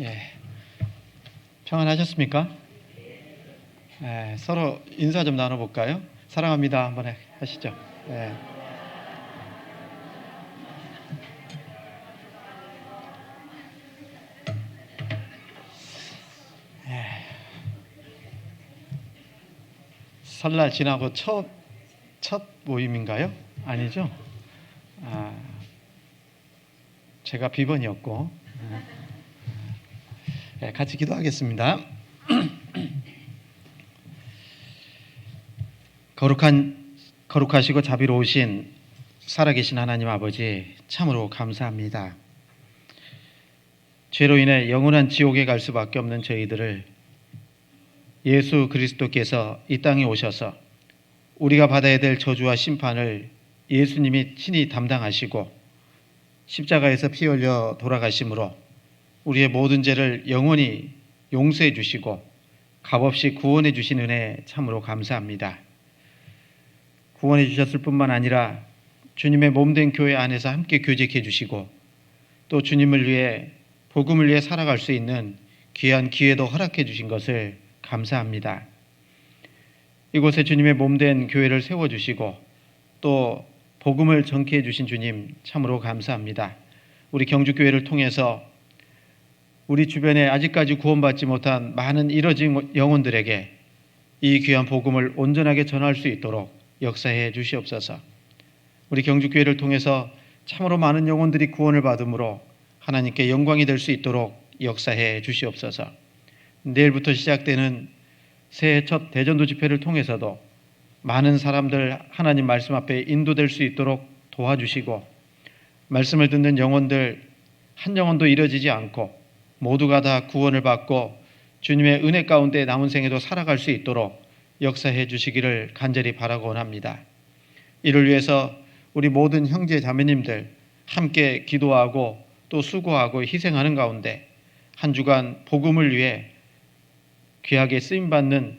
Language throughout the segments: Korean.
예, 평안하셨습니까? 서로 인사 좀 나눠볼까요? 사랑합니다. 한번 하시죠. 예. 설날 지나고 첫 모임인가요? 아니죠? 제가 비번이었고. 같이 기도하겠습니다. 거룩하시고 자비로우신 살아계신 하나님 아버지, 참으로 감사합니다. 죄로 인해 영원한 지옥에 갈 수밖에 없는 저희들을 예수 그리스도께서 이 땅에 오셔서 우리가 받아야 될 저주와 심판을 예수님이 친히 담당하시고 십자가에서 피 흘려 돌아가심으로 우리의 모든 죄를 영원히 용서해 주시고 값없이 구원해 주신 은혜 참으로 감사합니다. 구원해 주셨을 뿐만 아니라 주님의 몸된 교회 안에서 함께 교제해 주시고 또 주님을 위해 복음을 위해 살아갈 수 있는 귀한 기회도 허락해 주신 것을 감사합니다. 이곳에 주님의 몸된 교회를 세워주시고 또 복음을 전케해 주신 주님 참으로 감사합니다. 우리 경주교회를 통해서 우리 주변에 아직까지 구원받지 못한 많은 잃어진 영혼들에게 이 귀한 복음을 온전하게 전할 수 있도록 역사해 주시옵소서. 우리 경주교회를 통해서 참으로 많은 영혼들이 구원을 받음으로 하나님께 영광이 될 수 있도록 역사해 주시옵소서. 내일부터 시작되는 새해 첫 대전도 집회를 통해서도 많은 사람들 하나님 말씀 앞에 인도될 수 있도록 도와주시고 말씀을 듣는 영혼들 한 영혼도 잃어지지 않고 모두가 다 구원을 받고 주님의 은혜 가운데 남은 생에도 살아갈 수 있도록 역사해 주시기를 간절히 바라고 원합니다. 이를 위해서 우리 모든 형제 자매님들 함께 기도하고 또 수고하고 희생하는 가운데 한 주간 복음을 위해 귀하게 쓰임받는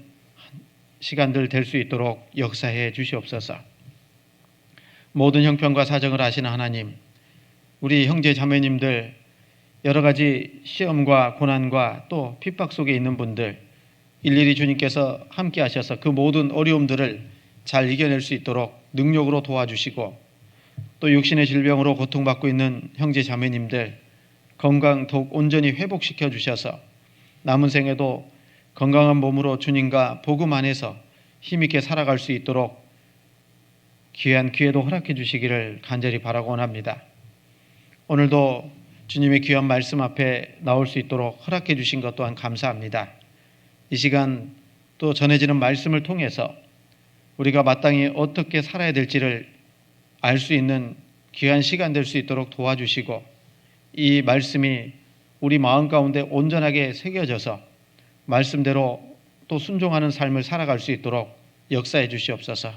시간들 될 수 있도록 역사해 주시옵소서. 모든 형편과 사정을 아시는 하나님, 우리 형제 자매님들 여러 가지 시험과 고난과 또 핍박 속에 있는 분들 일일이 주님께서 함께 하셔서 그 모든 어려움들을 잘 이겨낼 수 있도록 능력으로 도와주시고 또 육신의 질병으로 고통받고 있는 형제 자매님들 건강 더욱 온전히 회복시켜 주셔서 남은 생에도 건강한 몸으로 주님과 복음 안에서 힘있게 살아갈 수 있도록 귀한 기회도 허락해 주시기를 간절히 바라고 원합니다. 오늘도 주님의 귀한 말씀 앞에 나올 수 있도록 허락해 주신 것 또한 감사합니다. 이 시간 또 전해지는 말씀을 통해서 우리가 마땅히 어떻게 살아야 될지를 알 수 있는 귀한 시간 될 수 있도록 도와주시고 이 말씀이 우리 마음 가운데 온전하게 새겨져서 말씀대로 또 순종하는 삶을 살아갈 수 있도록 역사해 주시옵소서.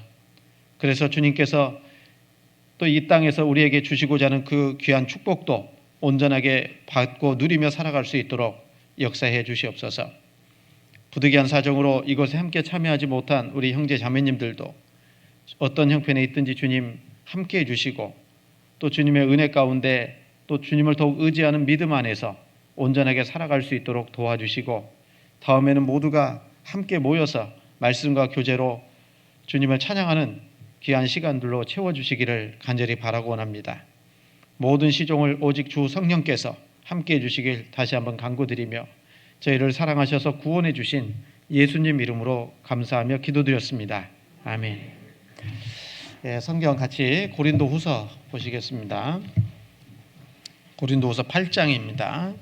그래서 주님께서 또 이 땅에서 우리에게 주시고자 하는 그 귀한 축복도 온전하게 받고 누리며 살아갈 수 있도록 역사해 주시옵소서. 부득이한 사정으로 이곳에 함께 참여하지 못한 우리 형제 자매님들도 어떤 형편에 있든지 주님 함께 해주시고 또 주님의 은혜 가운데 또 주님을 더욱 의지하는 믿음 안에서 온전하게 살아갈 수 있도록 도와주시고 다음에는 모두가 함께 모여서 말씀과 교제로 주님을 찬양하는 귀한 시간들로 채워주시기를 간절히 바라고 원합니다. 모든 시종을 오직 주 성령께서 함께 해주시길 다시 한번 간구드리며 저희를 사랑하셔서 구원해 주신 예수님 이름으로 감사하며 기도드렸습니다. 아멘. 성경 같이 고린도후서 보시겠습니다. 고린도후서 8장입니다.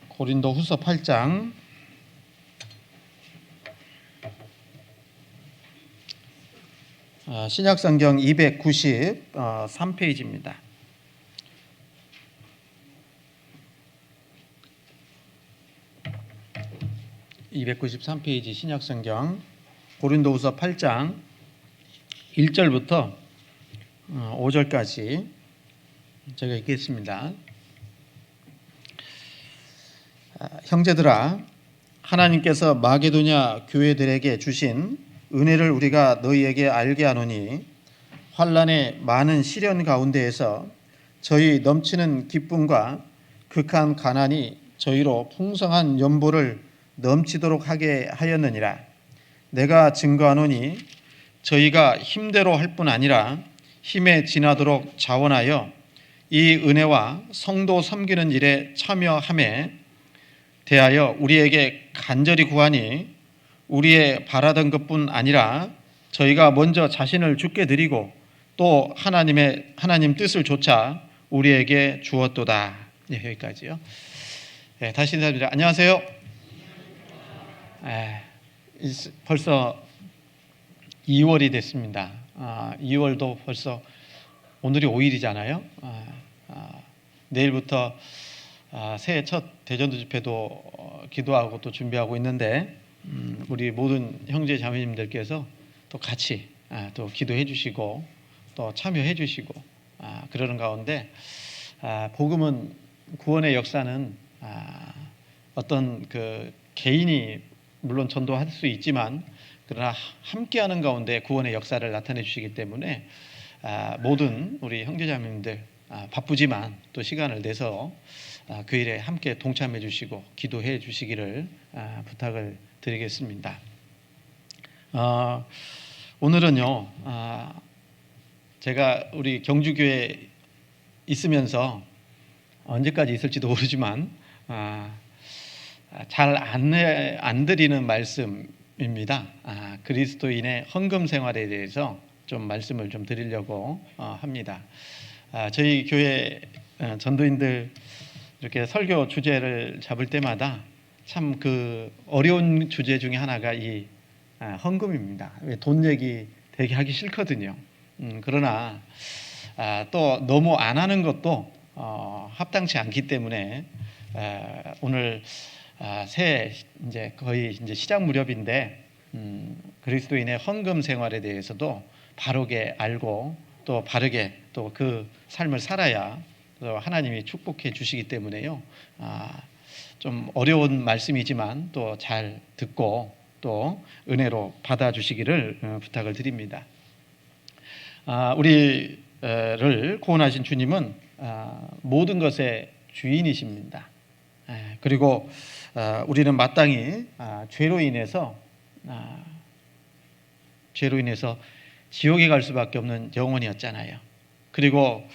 고린도후서 8장 신약성경 293페이지입니다. 293페이지 신약성경 고린도후서 8장 1절부터 5절까지 제가 읽겠습니다. 형제들아, 하나님께서 마게도냐 교회들에게 주신 은혜를 우리가 너희에게 알게 하노니 환난의 많은 시련 가운데에서 저희 넘치는 기쁨과 극한 가난이 저희로 풍성한 연보를 넘치도록 하게 하였느니라. 내가 증거하노니 저희가 힘대로 할 뿐 아니라 힘에 지나도록 자원하여 이 은혜와 성도 섬기는 일에 참여함에 대하여 우리에게 간절히 구하니 우리의 바라던 것뿐 아니라 저희가 먼저 자신을 주께 드리고 또 하나님 뜻을 조차 우리에게 주었도다. 네, 여기까지요. 네, 다시 인사드립니다. 안녕하세요. 벌써 2월이 됐습니다. 2월도 벌써 오늘이 5일이잖아요. 내일부터 새해 첫 대전도 집회도 기도하고 또 준비하고 있는데 우리 모든 형제 자매님들께서 또 같이 또 기도해 주시고 또 참여해 주시고 그러는 가운데 복음은 구원의 역사는 어떤 그 개인이 물론 전도할 수 있지만 그러나 함께하는 가운데 구원의 역사를 나타내 주시기 때문에 모든 우리 형제자매님들 바쁘지만 또 시간을 내서 그 일에 함께 동참해 주시고 기도해 주시기를 부탁을 드리겠습니다. 오늘은요 제가 우리 경주교회 있으면서 언제까지 있을지도 모르지만 잘 안 드리는 말씀입니다. 그리스도인의 헌금 생활에 대해서 좀 말씀을 좀 드리려고 합니다. 저희 교회 전도인들 이렇게 설교 주제를 잡을 때마다 참 그 어려운 주제 중에 하나가 이 헌금입니다. 돈 얘기 되게 하기 싫거든요. 그러나 또 너무 안 하는 것도 합당치 않기 때문에 오늘 새해 이제 거의 이제 시작 무렵인데 그리스도인의 헌금 생활에 대해서도 바르게 알고 또 바르게 또 그 삶을 살아야 또 하나님이 축복해 주시기 때문에요. 좀 어려운 말씀이지만 또 잘 듣고 또 은혜로 받아 주시기를 부탁을 드립니다. 우리를 구원하신 주님은 모든 것의 주인이십니다. 그리고 우리는 마땅히 죄로 인해서 지옥에 갈 수밖에 없는 영혼이었잖아요. 그리고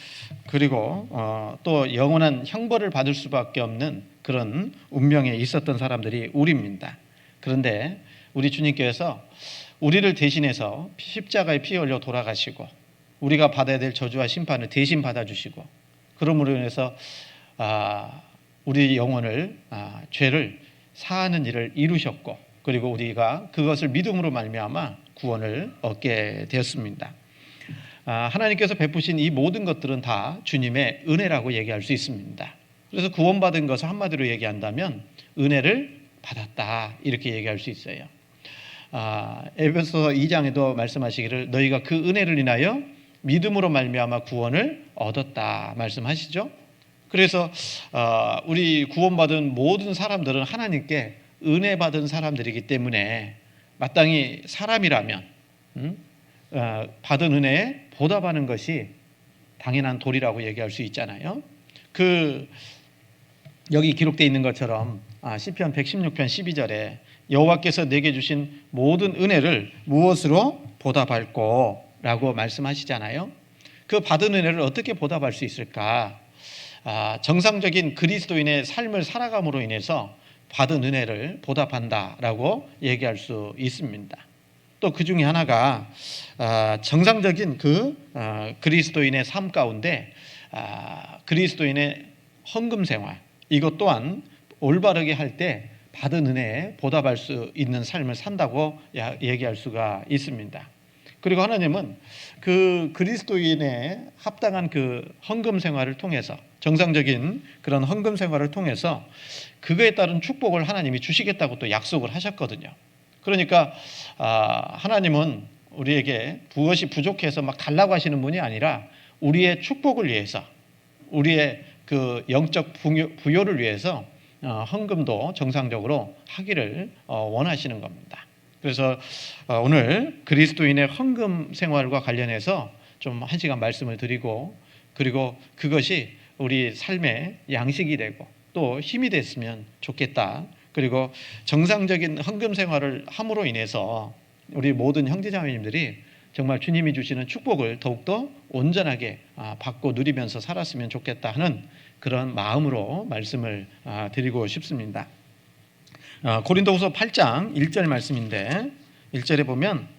또 영원한 형벌을 받을 수밖에 없는 그런 운명에 있었던 사람들이 우리입니다. 그런데 우리 주님께서 우리를 대신해서 십자가에 피 흘려 돌아가시고 우리가 받아야 될 저주와 심판을 대신 받아주시고 그러므로 인해서 우리 영혼을 죄를 사하는 일을 이루셨고 그리고 우리가 그것을 믿음으로 말미암아 구원을 얻게 되었습니다. 하나님께서 베푸신 이 모든 것들은 다 주님의 은혜라고 얘기할 수 있습니다. 그래서 구원받은 것을 한마디로 얘기한다면 은혜를 받았다 이렇게 얘기할 수 있어요. 에베소서 2장에도 말씀하시기를 너희가 그 은혜를 인하여 믿음으로 말미암아 구원을 얻었다 말씀하시죠. 그래서 우리 구원받은 모든 사람들은 하나님께 은혜 받은 사람들이기 때문에 마땅히 사람이라면 받은 은혜에 보답하는 것이 당연한 도리라고 얘기할 수 있잖아요. 여기 기록되어 있는 것처럼 시편 116편 12절에 여호와께서 내게 주신 모든 은혜를 무엇으로 보답할꼬 라고 말씀하시잖아요. 그 받은 은혜를 어떻게 보답할 수 있을까? 정상적인 그리스도인의 삶을 살아감으로 인해서 받은 은혜를 보답한다라고 얘기할 수 있습니다. 또 그 중에 하나가 정상적인 그리스도인의 삶 가운데 그리스도인의 헌금 생활 이것 또한 올바르게 할 때 받은 은혜에 보답할 수 있는 삶을 산다고 얘기할 수가 있습니다. 그리고 하나님은 그 그리스도인의 합당한 그 헌금 생활을 통해서 정상적인 그런 헌금 생활을 통해서 그거에 따른 축복을 하나님이 주시겠다고 또 약속을 하셨거든요. 그러니까 하나님은 우리에게 무엇이 부족해서 막 달라고 하시는 분이 아니라 우리의 축복을 위해서 우리의 그 영적 부요를 위해서 헌금도 정상적으로 하기를 원하시는 겁니다. 그래서 오늘 그리스도인의 헌금 생활과 관련해서 좀 한 시간 말씀을 드리고 그리고 그것이 우리 삶의 양식이 되고 또 힘이 됐으면 좋겠다. 그리고 정상적인 헌금 생활을 함으로 인해서 우리 모든 형제자매님들이 정말 주님이 주시는 축복을 더욱더 온전하게 받고 누리면서 살았으면 좋겠다 하는 그런 마음으로 말씀을 드리고 싶습니다. 고린도후서 8장 1절 말씀인데 1절에 보면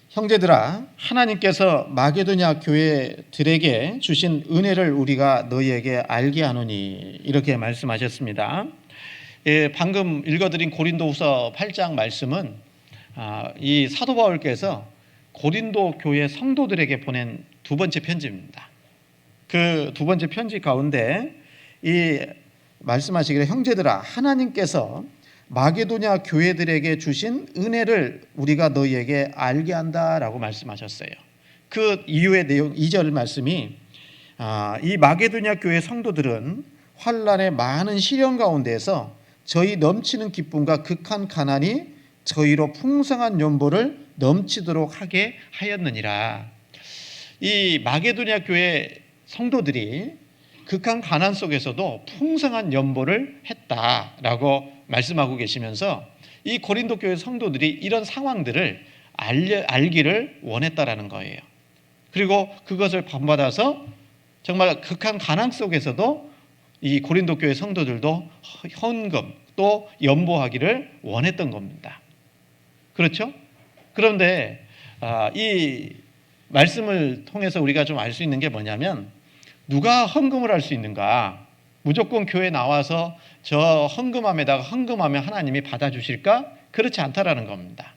형제들아 하나님께서 마게도냐 교회들에게 주신 은혜를 우리가 너희에게 알게 하노니 이렇게 말씀하셨습니다. 방금 읽어드린 고린도후서 8장 말씀은 이 사도 바울께서 고린도 교회 성도들에게 보낸 두 번째 편지입니다. 그 두 번째 편지 가운데 이 말씀하시기를 형제들아 하나님께서 마게도냐 교회들에게 주신 은혜를 우리가 너희에게 알게 한다라고 말씀하셨어요. 그 이후의 내용 2절 말씀이 이 마게도냐 교회 성도들은 환난의 많은 시련 가운데에서 저희 넘치는 기쁨과 극한 가난이 저희로 풍성한 연보를 넘치도록 하게 하였느니라. 이 마게도냐 교회 성도들이 극한 가난 속에서도 풍성한 연보를 했다라고 말씀하고 계시면서 이 고린도 교회 성도들이 이런 상황들을 알기를 원했다라는 거예요. 그리고 그것을 본받아서 정말 극한 가난 속에서도 이 고린도 교회 성도들도 헌금 또 연보하기를 원했던 겁니다. 그렇죠? 그런데 이 말씀을 통해서 우리가 좀 알 수 있는 게 뭐냐면 누가 헌금을 할 수 있는가? 무조건 교회 나와서 저 헌금함에다가 헌금하면 하나님이 받아주실까? 그렇지 않다라는 겁니다.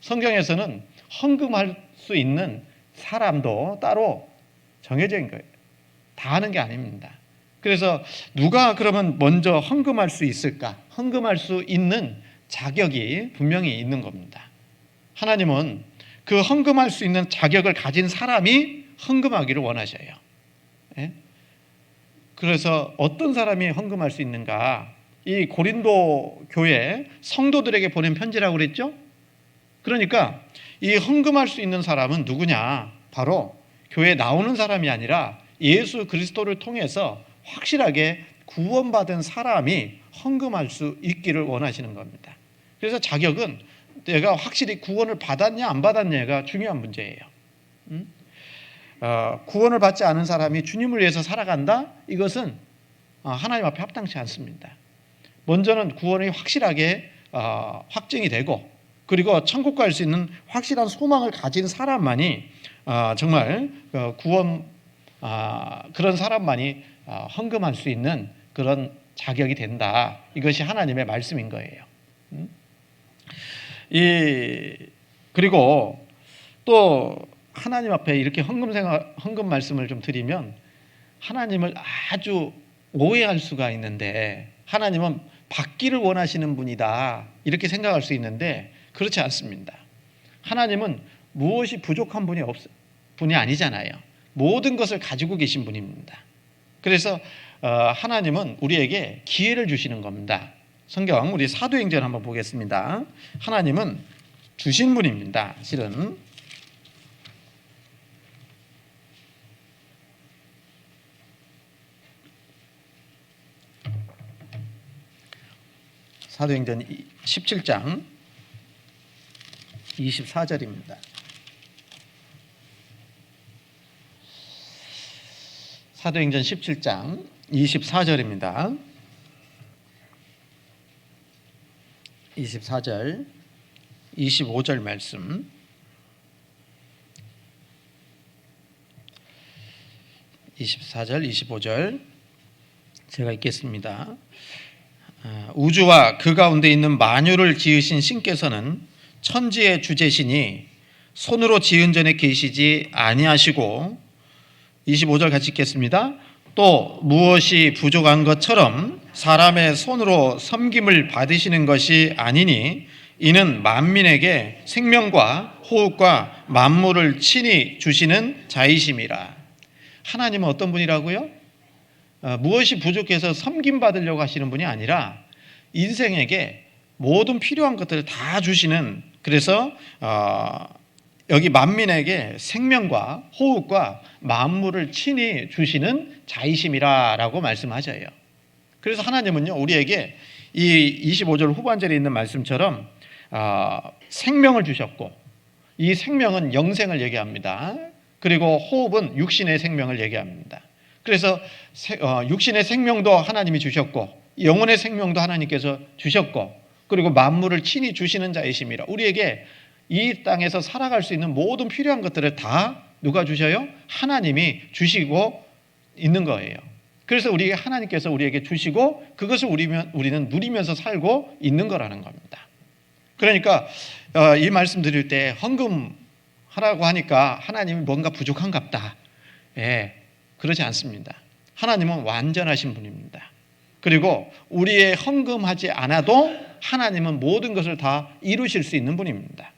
성경에서는 헌금할 수 있는 사람도 따로 정해져 있는 거예요. 다 하는 게 아닙니다. 그래서 누가 그러면 먼저 헌금할 수 있을까? 헌금할 수 있는 자격이 분명히 있는 겁니다. 하나님은 그 헌금할 수 있는 자격을 가진 사람이 헌금하기를 원하셔요. 예? 그래서 어떤 사람이 헌금할 수 있는가? 이 고린도 교회 성도들에게 보낸 편지라고 그랬죠? 그러니까 이 헌금할 수 있는 사람은 누구냐? 바로 교회에 나오는 사람이 아니라 예수 그리스도를 통해서 확실하게 구원받은 사람이 헌금할 수 있기를 원하시는 겁니다. 그래서 자격은 내가 확실히 구원을 받았냐 안 받았냐가 중요한 문제예요. 구원을 받지 않은 사람이 주님을 위해서 살아간다? 이것은 하나님 앞에 합당치 않습니다. 먼저는 구원이 확실하게 확증이 되고 그리고 천국 갈 수 있는 확실한 소망을 가진 사람만이 정말 구원 그런 사람만이 헌금할 수 있는 그런 자격이 된다. 이것이 하나님의 말씀인 거예요. 그리고 또 하나님 앞에 이렇게 헌금 말씀을 좀 드리면 하나님을 아주 오해할 수가 있는데 하나님은 받기를 원하시는 분이다 이렇게 생각할 수 있는데 그렇지 않습니다. 하나님은 무엇이 부족한 분이 아니잖아요. 모든 것을 가지고 계신 분입니다. 그래서 하나님은 우리에게 기회를 주시는 겁니다. 성경 우리 사도행전 한번 보겠습니다. 하나님은 주신 분입니다. 실은 사도행전 17장 24절입니다. 사도행전 17장 24절입니다. 24절 25절 말씀 24절 25절 제가 읽겠습니다. 우주와 그 가운데 있는 만유를 지으신 신께서는 천지의 주제시니 손으로 지은 전에 계시지 아니하시고 25절 같이 읽겠습니다. 또 무엇이 부족한 것처럼 사람의 손으로 섬김을 받으시는 것이 아니니 이는 만민에게 생명과 호흡과 만물을 친히 주시는 자이심이라. 하나님은 어떤 분이라고요? 무엇이 부족해서 섬김받으려고 하시는 분이 아니라 인생에게 모든 필요한 것들을 다 주시는, 그래서 여기 만민에게 생명과 호흡과 만물을 친히 주시는 자이심이라고 말씀하셔요. 그래서 하나님은요, 우리에게 이 25절 후반절에 있는 말씀처럼 생명을 주셨고, 이 생명은 영생을 얘기합니다. 그리고 호흡은 육신의 생명을 얘기합니다. 그래서 육신의 생명도 하나님이 주셨고, 영혼의 생명도 하나님께서 주셨고, 그리고 만물을 친히 주시는 자이심이라. 우리에게 이 땅에서 살아갈 수 있는 모든 필요한 것들을 다 누가 주셔요? 하나님이 주시고 있는 거예요. 그래서 하나님께서 우리에게 주시고 그것을 우리는 누리면서 살고 있는 거라는 겁니다. 그러니까 이 말씀 드릴 때 헌금하라고 하니까 하나님이 뭔가 부족한갑다. 그러지 않습니다. 하나님은 완전하신 분입니다. 그리고 우리의 헌금하지 않아도 하나님은 모든 것을 다 이루실 수 있는 분입니다.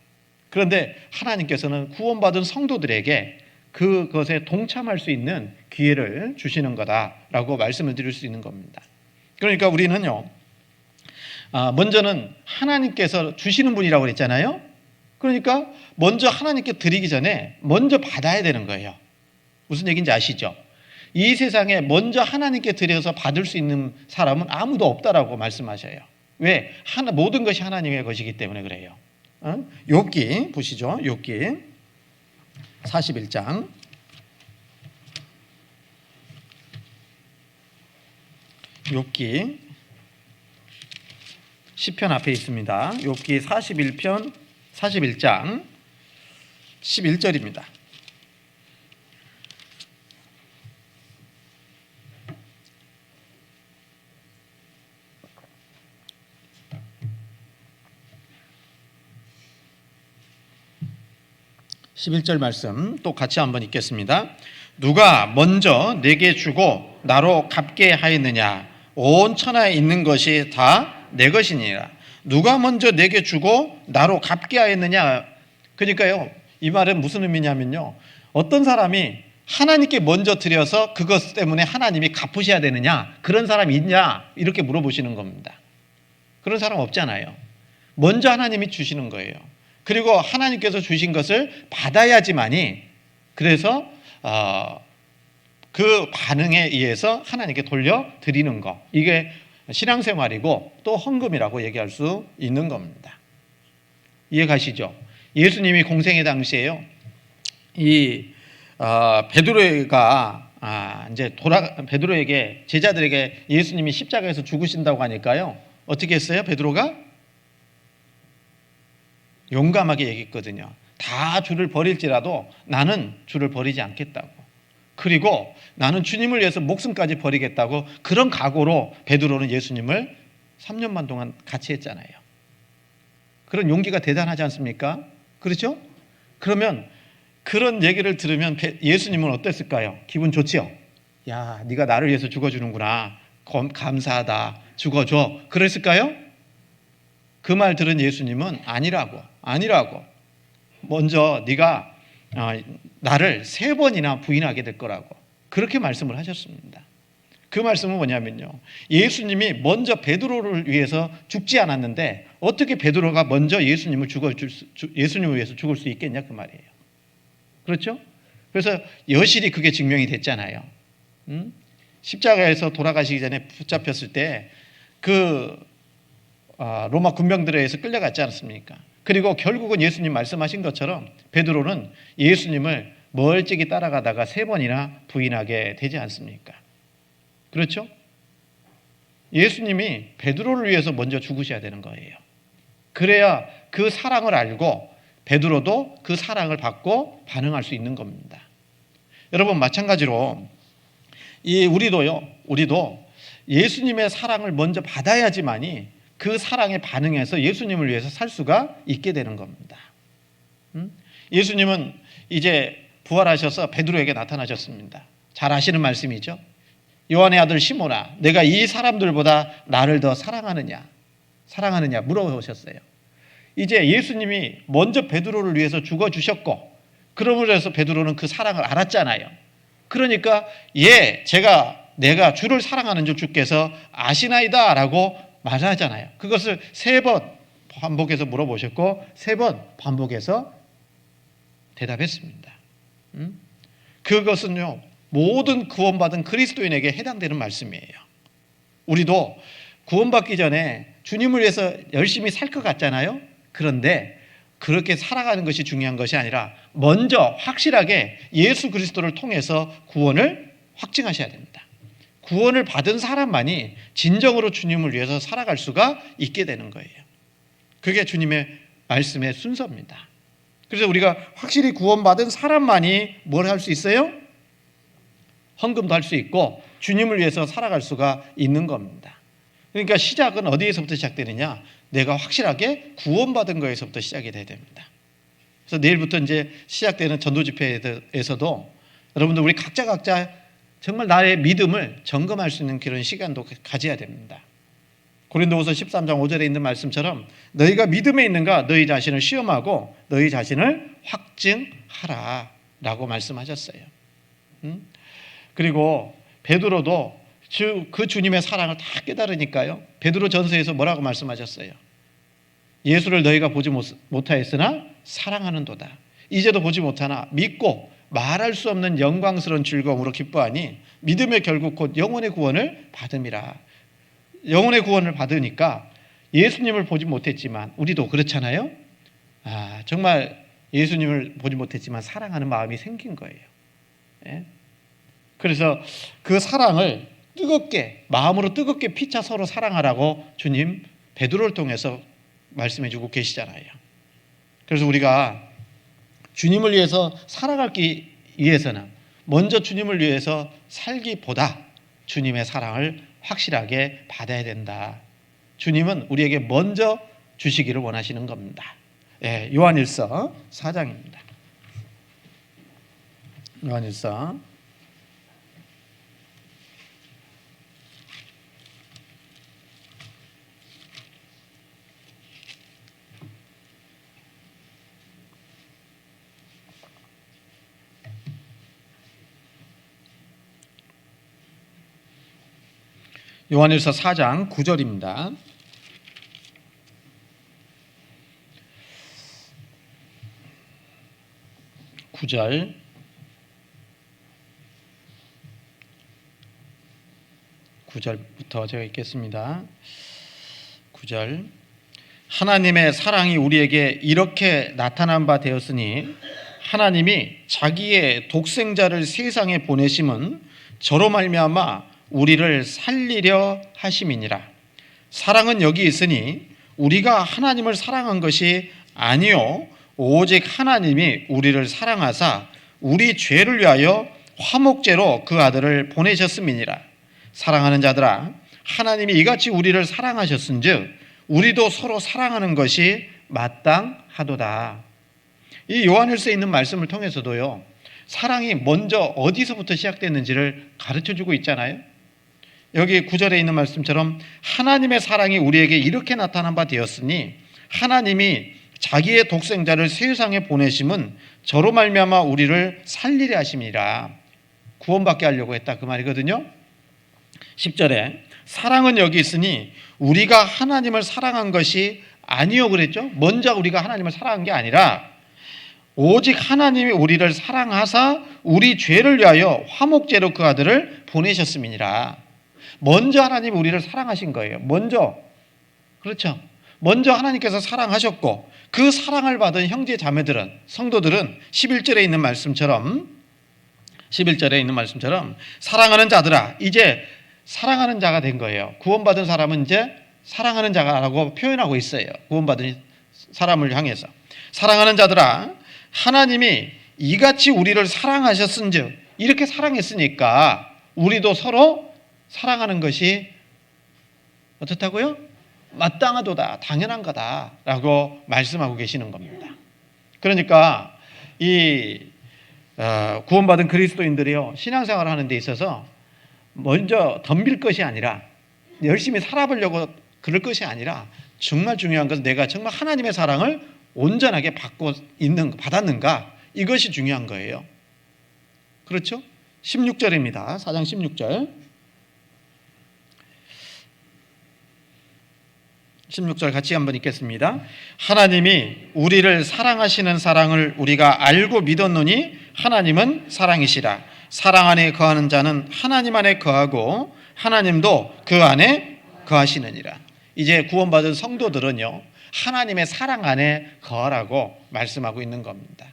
그런데 하나님께서는 구원받은 성도들에게 그것에 동참할 수 있는 기회를 주시는 거다라고 말씀을 드릴 수 있는 겁니다. 그러니까 우리는요, 먼저는 하나님께서 주시는 분이라고 그랬잖아요. 그러니까 먼저 하나님께 드리기 전에 먼저 받아야 되는 거예요. 무슨 얘기인지 아시죠? 이 세상에 먼저 하나님께 드려서 받을 수 있는 사람은 아무도 없다라고 말씀하셔요. 왜? 모든 것이 하나님의 것이기 때문에 그래요. 욥기 보시죠. 욥기 41장. 욥기 시편 앞에 있습니다. 욥기 41편 41장 11절입니다. (11절) 말씀 또 같이 한번 읽겠습니다. 누가 먼저 내게 주고 나로 갚게 하였느냐? 온 천하에 있는 것이 다 내 것이니라. 누가 먼저 내게 주고 나로 갚게 하였느냐? 그러니까요, 이 말은 무슨 의미냐면요, 어떤 사람이 하나님께 먼저 드려서 그것 때문에 하나님이 갚으셔야 되느냐, 그런 사람이 있냐, 이렇게 물어보시는 겁니다. 그런 사람 없잖아요. 먼저 하나님이 주시는 거예요. 그리고 하나님께서 주신 것을 받아야지만이, 그래서 그 반응에 의해서 하나님께 돌려드리는 것, 이게 신앙생활이고 또 헌금이라고 얘기할 수 있는 겁니다. 이해 가시죠? 예수님이 공생의 당시에요, 이 베드로가 이제 베드로에게, 제자들에게 예수님이 십자가에서 죽으신다고 하니까요, 어떻게 했어요? 베드로가 용감하게 얘기했거든요. 다 주를 버릴지라도 나는 주를 버리지 않겠다고. 그리고 나는 주님을 위해서 목숨까지 버리겠다고, 그런 각오로 베드로는 예수님을 3년만 동안 같이 했잖아요. 그런 용기가 대단하지 않습니까? 그렇죠? 그러면 그런 얘기를 들으면 예수님은 어땠을까요? 기분 좋지요? 야, 네가 나를 위해서 죽어주는구나. 감사하다. 죽어줘. 그랬을까요? 그 말 들은 예수님은 아니라고. 먼저 네가 나를 3번이나 부인하게 될 거라고, 그렇게 말씀을 하셨습니다. 그 말씀은 뭐냐면요, 예수님이 먼저 베드로를 위해서 죽지 않았는데 어떻게 베드로가 먼저 예수님을 위해서 죽을 수 있겠냐, 그 말이에요. 그렇죠? 그래서 여실히 그게 증명이 됐잖아요. 십자가에서 돌아가시기 전에 붙잡혔을 때 로마 군병들에 의해서 끌려갔지 않습니까? 그리고 결국은 예수님 말씀하신 것처럼 베드로는 예수님을 멀찍이 따라가다가 3번이나 부인하게 되지 않습니까? 그렇죠? 예수님이 베드로를 위해서 먼저 죽으셔야 되는 거예요. 그래야 그 사랑을 알고 베드로도 그 사랑을 받고 반응할 수 있는 겁니다. 여러분, 마찬가지로 우리도 예수님의 사랑을 먼저 받아야지만이 그 사랑에 반응해서 예수님을 위해서 살 수가 있게 되는 겁니다. 예수님은 이제 부활하셔서 베드로에게 나타나셨습니다. 잘 아시는 말씀이죠. 요한의 아들 시몬아, 내가 이 사람들보다 나를 더 사랑하느냐 물어보셨어요. 이제 예수님이 먼저 베드로를 위해서 죽어주셨고, 그러므로 해서 베드로는 그 사랑을 알았잖아요. 그러니까 내가 주를 사랑하는 줄 주께서 아시나이다 라고 말하잖아요. 그것을 3번 반복해서 물어보셨고 3번 반복해서 대답했습니다. 그것은요, 모든 구원받은 그리스도인에게 해당되는 말씀이에요. 우리도 구원받기 전에 주님을 위해서 열심히 살 것 같잖아요. 그런데 그렇게 살아가는 것이 중요한 것이 아니라 먼저 확실하게 예수 그리스도를 통해서 구원을 확증하셔야 됩니다. 구원을 받은 사람만이 진정으로 주님을 위해서 살아갈 수가 있게 되는 거예요. 그게 주님의 말씀의 순서입니다. 그래서 우리가 확실히 구원받은 사람만이 뭘 할 수 있어요? 헌금도 할 수 있고 주님을 위해서 살아갈 수가 있는 겁니다. 그러니까 시작은 어디에서부터 시작되느냐? 내가 확실하게 구원받은 거에서부터 시작이 돼야 됩니다. 그래서 내일부터 이제 시작되는 전도 집회에서도 여러분들 우리 각자 정말 나의 믿음을 점검할 수 있는 그런 시간도 가져야 됩니다. 고린도후서 13장 5절에 있는 말씀처럼 너희가 믿음에 있는가 너희 자신을 시험하고 너희 자신을 확증하라 라고 말씀하셨어요. 그리고 베드로도 그 주님의 사랑을 다 깨달으니까요, 베드로 전서에서 뭐라고 말씀하셨어요? 예수를 너희가 보지 못하였으나 사랑하는도다. 이제도 보지 못하나 믿고 말할 수 없는 영광스러운 즐거움으로 기뻐하니 믿음의 결국 곧 영혼의 구원을 받음이라. 영혼의 구원을 받으니까 예수님을 보지 못했지만 우리도 그렇잖아요. 정말 예수님을 보지 못했지만 사랑하는 마음이 생긴 거예요. 예? 그래서 그 사랑을 뜨겁게, 마음으로 뜨겁게 피차 서로 사랑하라고 주님 베드로를 통해서 말씀해 주고 계시잖아요. 그래서 우리가 주님을 위해서 살아가기 위해서는 먼저 주님을 위해서 살기보다 주님의 사랑을 확실하게 받아야 된다. 주님은 우리에게 먼저 주시기를 원하시는 겁니다. 요한일서 4장입니다. 요한일서 4장 9절입니다. 9절부터 제가 읽겠습니다. 9절. 하나님의 사랑이 우리에게 이렇게 나타난 바 되었으니 하나님이 자기의 독생자를 세상에 보내심은 저로 말미암아 우리를 살리려 하심이니라. 사랑은 여기 있으니 우리가 하나님을 사랑한 것이 아니요 오직 하나님이 우리를 사랑하사 우리 죄를 위하여 화목제로 그 아들을 보내셨음이니라. 사랑하는 자들아, 하나님이 이같이 우리를 사랑하셨은즉 우리도 서로 사랑하는 것이 마땅하도다. 이 요한일서에 있는 말씀을 통해서도요, 사랑이 먼저 어디서부터 시작됐는지를 가르쳐주고 있잖아요. 여기 9절에 있는 말씀처럼 하나님의 사랑이 우리에게 이렇게 나타난 바 되었으니 하나님이 자기의 독생자를 세상에 보내심은 저로 말미암아 우리를 살리려 하심이라. 구원받게 하려고 했다 그 말이거든요. 10절에 사랑은 여기 있으니 우리가 하나님을 사랑한 것이 아니요 그랬죠. 먼저 우리가 하나님을 사랑한 게 아니라 오직 하나님이 우리를 사랑하사 우리 죄를 위하여 화목제로 그 아들을 보내셨음이니라. 먼저 하나님이 우리를 사랑하신 거예요. 먼저. 그렇죠. 먼저 하나님께서 사랑하셨고 그 사랑을 받은 형제 자매들은, 성도들은 11절에 있는 말씀처럼 사랑하는 자들아, 이제 사랑하는 자가 된 거예요. 구원받은 사람은 이제 사랑하는 자라고 표현하고 있어요. 구원받은 사람을 향해서. 사랑하는 자들아, 하나님이 이같이 우리를 사랑하셨은즉, 이렇게 사랑했으니까 우리도 서로 사랑하는 것이 어떻다고요? 마땅하도다, 당연한 거다라고 말씀하고 계시는 겁니다. 그러니까 이 구원받은 그리스도인들이요, 신앙생활을 하는 데 있어서 먼저 덤빌 것이 아니라, 열심히 살아보려고 그럴 것이 아니라, 정말 중요한 것은 내가 정말 하나님의 사랑을 온전하게 받았는가, 이것이 중요한 거예요. 그렇죠? 16절입니다. 4장 16절. 16절 같이 한번 읽겠습니다. 하나님이 우리를 사랑하시는 사랑을 우리가 알고 믿었노니 하나님은 사랑이시라. 사랑 안에 거하는 자는 하나님 안에 거하고 하나님도 그 안에 거하시느니라. 이제 구원받은 성도들은요, 하나님의 사랑 안에 거하라고 말씀하고 있는 겁니다.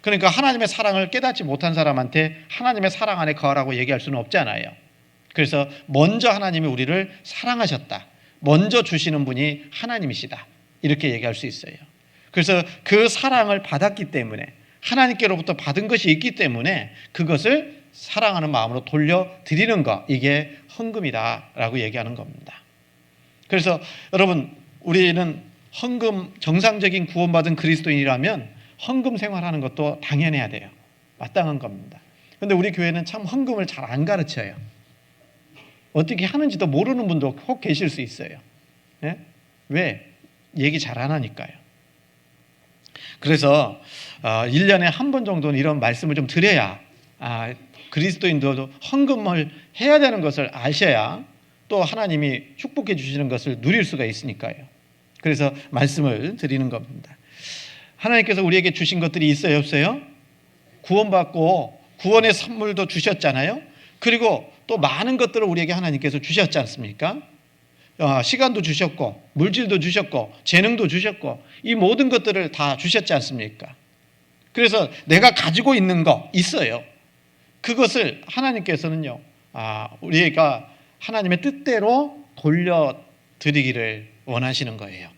그러니까 하나님의 사랑을 깨닫지 못한 사람한테 하나님의 사랑 안에 거하라고 얘기할 수는 없잖아요. 그래서 먼저 하나님이 우리를 사랑하셨다, 먼저 주시는 분이 하나님이시다, 이렇게 얘기할 수 있어요. 그래서 그 사랑을 받았기 때문에, 하나님께로부터 받은 것이 있기 때문에 그것을 사랑하는 마음으로 돌려드리는 것, 이게 헌금이다라고 얘기하는 겁니다. 그래서 여러분, 우리는 헌금, 정상적인 구원받은 그리스도인이라면 헌금 생활하는 것도 당연해야 돼요. 마땅한 겁니다. 그런데 우리 교회는 참 헌금을 잘 안 가르쳐요. 어떻게 하는지도 모르는 분도 혹 계실 수 있어요. 네? 왜? 얘기 잘 안 하니까요. 그래서 1년에 한 번 정도는 이런 말씀을 좀 드려야 그리스도인들도 헌금을 해야 되는 것을 아셔야 또 하나님이 축복해 주시는 것을 누릴 수가 있으니까요. 그래서 말씀을 드리는 겁니다. 하나님께서 우리에게 주신 것들이 있어요, 없어요? 구원받고 구원의 선물도 주셨잖아요. 그리고 또 많은 것들을 우리에게 하나님께서 주셨지 않습니까? 시간도 주셨고, 물질도 주셨고, 재능도 주셨고, 이 모든 것들을 다 주셨지 않습니까? 그래서 내가 가지고 있는 거 있어요. 그것을 하나님께서는요, 우리가 하나님의 뜻대로 돌려드리기를 원하시는 거예요.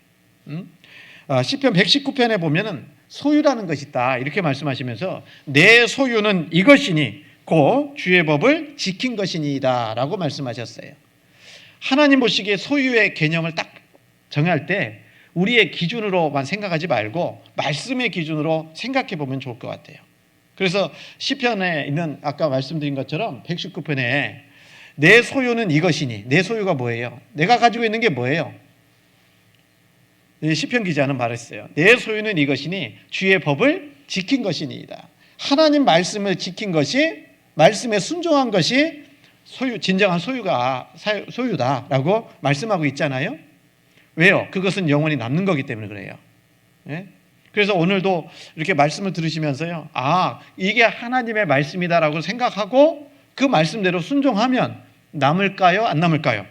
시편 119편에 보면은 소유라는 것이 있다, 이렇게 말씀하시면서 내 소유는 이것이니 곧 주의 법을 지킨 것이니이다 라고 말씀하셨어요. 하나님 보시기에 소유의 개념을 딱 정할 때 우리의 기준으로만 생각하지 말고 말씀의 기준으로 생각해 보면 좋을 것 같아요. 그래서 시편에 있는 아까 말씀드린 것처럼 119편에 내 소유는 이것이니, 내 소유가 뭐예요? 내가 가지고 있는 게 뭐예요? 시편 기자는 말했어요. 내 소유는 이것이니 주의 법을 지킨 것이니이다. 하나님 말씀을 지킨 것이, 말씀에 순종한 것이 진정한 소유다라고 말씀하고 있잖아요. 왜요? 그것은 영원히 남는 거기 때문에 그래요. 네? 그래서 오늘도 이렇게 말씀을 들으시면서요, 이게 하나님의 말씀이다라고 생각하고 그 말씀대로 순종하면 남을까요? 안 남을까요?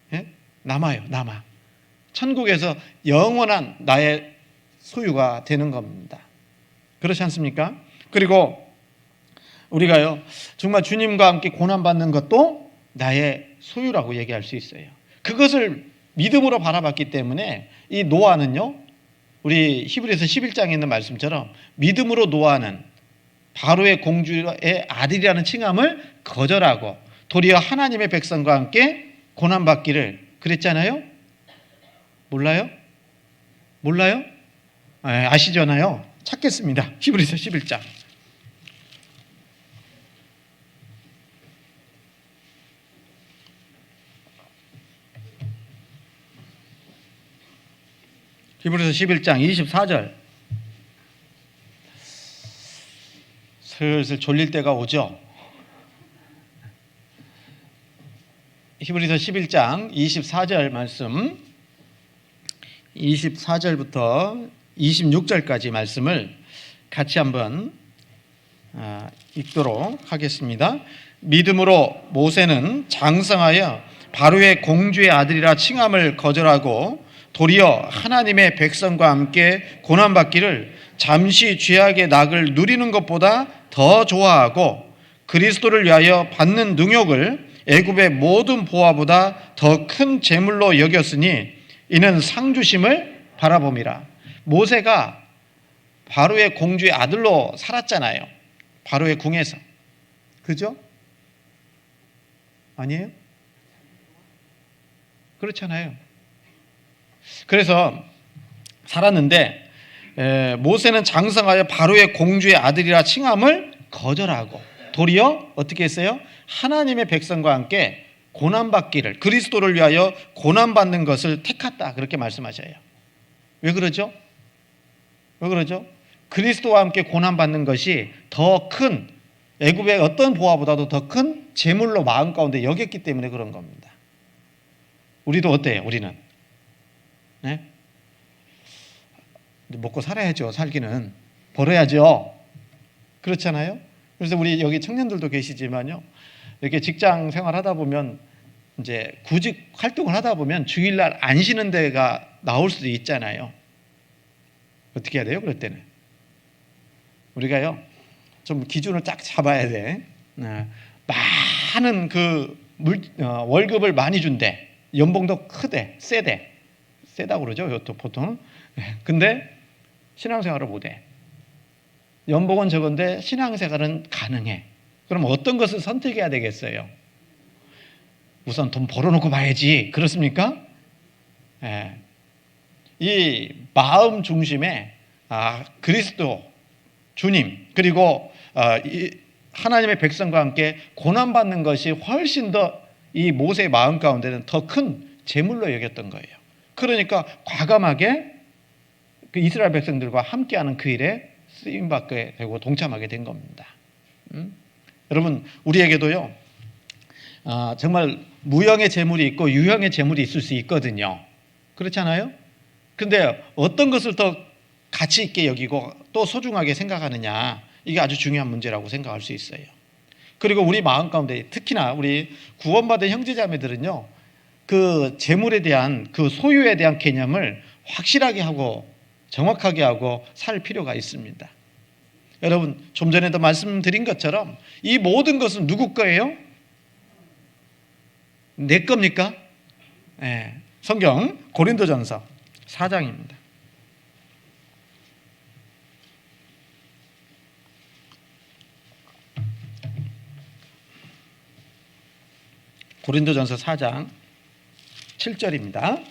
네? 남아요. 남아. 천국에서 영원한 나의 소유가 되는 겁니다. 그렇지 않습니까? 그리고 우리가요, 정말 주님과 함께 고난받는 것도 나의 소유라고 얘기할 수 있어요. 그것을 믿음으로 바라봤기 때문에 이 노아는요, 우리 히브리서 11장에 있는 말씀처럼 믿음으로 노아는 바로의 공주의 아들이라는 칭함을 거절하고 도리어 하나님의 백성과 함께 고난받기를 그랬잖아요. 몰라요? 몰라요? 아시잖아요. 찾겠습니다. 히브리서 11장. 히브리서 11장 24절. 슬슬 졸릴 때가 오죠. 히브리서 11장 24절 말씀, 24절부터 26절까지 말씀을 같이 한번 읽도록 하겠습니다. 믿음으로 모세는 장성하여 바로의 공주의 아들이라 칭함을 거절하고 도리어 하나님의 백성과 함께 고난받기를 잠시 죄악의 낙을 누리는 것보다 더 좋아하고 그리스도를 위하여 받는 능욕을 애굽의 모든 보화보다 더 큰 재물로 여겼으니 이는 상주심을 바라봄이라. 모세가 바로의 공주의 아들로 살았잖아요. 바로의 궁에서. 그죠? 아니에요? 그렇잖아요. 그래서 살았는데 모세는 장성하여 바로의 공주의 아들이라 칭함을 거절하고 도리어 어떻게 했어요? 하나님의 백성과 함께 고난받기를, 그리스도를 위하여 고난받는 것을 택했다, 그렇게 말씀하셔요. 왜 그러죠? 왜 그러죠? 그리스도와 함께 고난받는 것이 더 큰, 애굽의 어떤 보화보다도 더 큰 재물로 마음 가운데 여겼기 때문에 그런 겁니다. 우리도 어때요? 우리는 네? 먹고 살아야죠. 살기는 벌어야죠. 그렇잖아요. 그래서 우리 여기 청년들도 계시지만요, 이렇게 직장 생활하다 보면 이제 구직 활동을 하다 보면 주일날 안 쉬는 데가 나올 수도 있잖아요. 어떻게 해야 돼요? 그럴 때는 우리가요 좀 기준을 딱 잡아야 돼. 많은 월급을 많이 준대, 연봉도 크대, 세다고 그러죠 보통. 근데 신앙생활을 못해. 연봉은 적은데 신앙생활은 가능해. 그럼 어떤 것을 선택해야 되겠어요? 우선 돈 벌어놓고 봐야지. 그렇습니까? 예. 이 마음 중심에 그리스도 주님, 그리고 하나님의 백성과 함께 고난받는 것이 훨씬 더 이 모세의 마음 가운데는 더 큰 재물로 여겼던 거예요. 그러니까 과감하게 그 이스라엘 백성들과 함께하는 그 일에 쓰임받게 되고 동참하게 된 겁니다. 여러분, 우리에게도요 정말 무형의 재물이 있고 유형의 재물이 있을 수 있거든요. 그렇잖아요? 근데 어떤 것을 더 가치 있게 여기고 또 소중하게 생각하느냐, 이게 아주 중요한 문제라고 생각할 수 있어요. 그리고 우리 마음 가운데 특히나 우리 구원받은 형제자매들은요, 그 재물에 대한 그 소유에 대한 개념을 확실하게 하고 정확하게 하고 살 필요가 있습니다. 여러분, 좀 전에도 말씀드린 것처럼 이 모든 것은 누구 거예요? 내 겁니까? 네. 성경 고린도전서 4장입니다. 고린도전서 4장 7절입니다.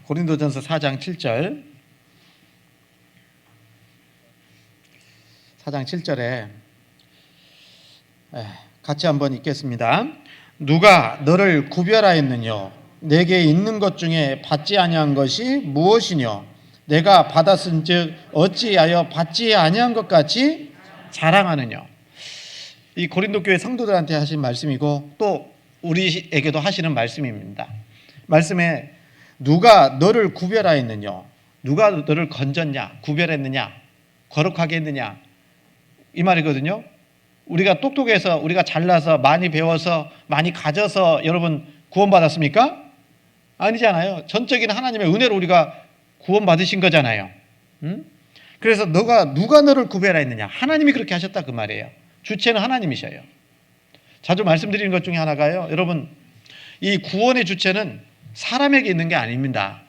고린도전서 4장 7절. 4장 7절에 같이 한번 읽겠습니다. 누가 너를 구별하였느뇨? 내게 있는 것 중에 받지 아니한 것이 무엇이뇨? 내가 받았은즉 어찌하여 받지 아니한 것 같이 자랑하느뇨? 이 고린도 교회 성도들한테 하신 말씀이고 또 우리에게도 하시는 말씀입니다. 말씀에 누가 너를 구별하였느뇨? 누가 너를 건졌냐? 구별했느냐? 거룩하게 했느냐? 이 말이거든요. 우리가 똑똑해서, 우리가 잘나서, 많이 배워서, 많이 가져서 여러분 구원받았습니까? 아니잖아요. 전적인 하나님의 은혜로 우리가 구원받으신 거잖아요. 그래서 누가 너를 구별했느냐? 하나님이 그렇게 하셨다 그 말이에요. 주체는 하나님이셔요. 자주 말씀드리는 것 중에 하나가요, 여러분, 이 구원의 주체는 사람에게 있는 게 아닙니다.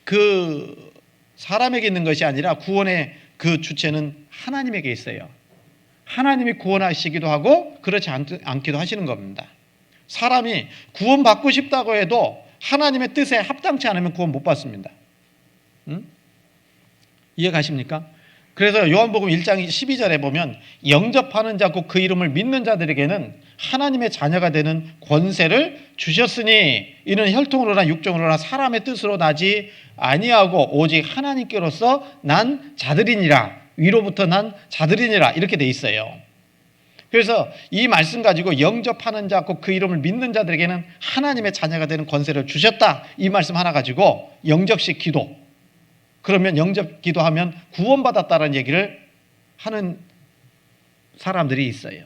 그 사람에게 있는 것이 아니라 구원의 그 주체는 하나님에게 있어요. 하나님이 구원하시기도 하고 그렇지 않기도 하시는 겁니다. 사람이 구원받고 싶다고 해도 하나님의 뜻에 합당치 않으면 구원 못 받습니다. 이해 가십니까? 그래서 요한복음 1장 12절에 보면 영접하는 자 곧 그 이름을 믿는 자들에게는 하나님의 자녀가 되는 권세를 주셨으니 이는 혈통으로나 육정으로나 사람의 뜻으로 나지 아니하고 오직 하나님께로서 난 자들이니라. 위로부터 난 자들이니라. 이렇게 돼 있어요. 그래서 이 말씀 가지고 영접하는 자 곧 그 이름을 믿는 자들에게는 하나님의 자녀가 되는 권세를 주셨다. 이 말씀 하나 가지고 영접식 기도, 그러면 영접 기도하면 구원받았다는 얘기를 하는 사람들이 있어요.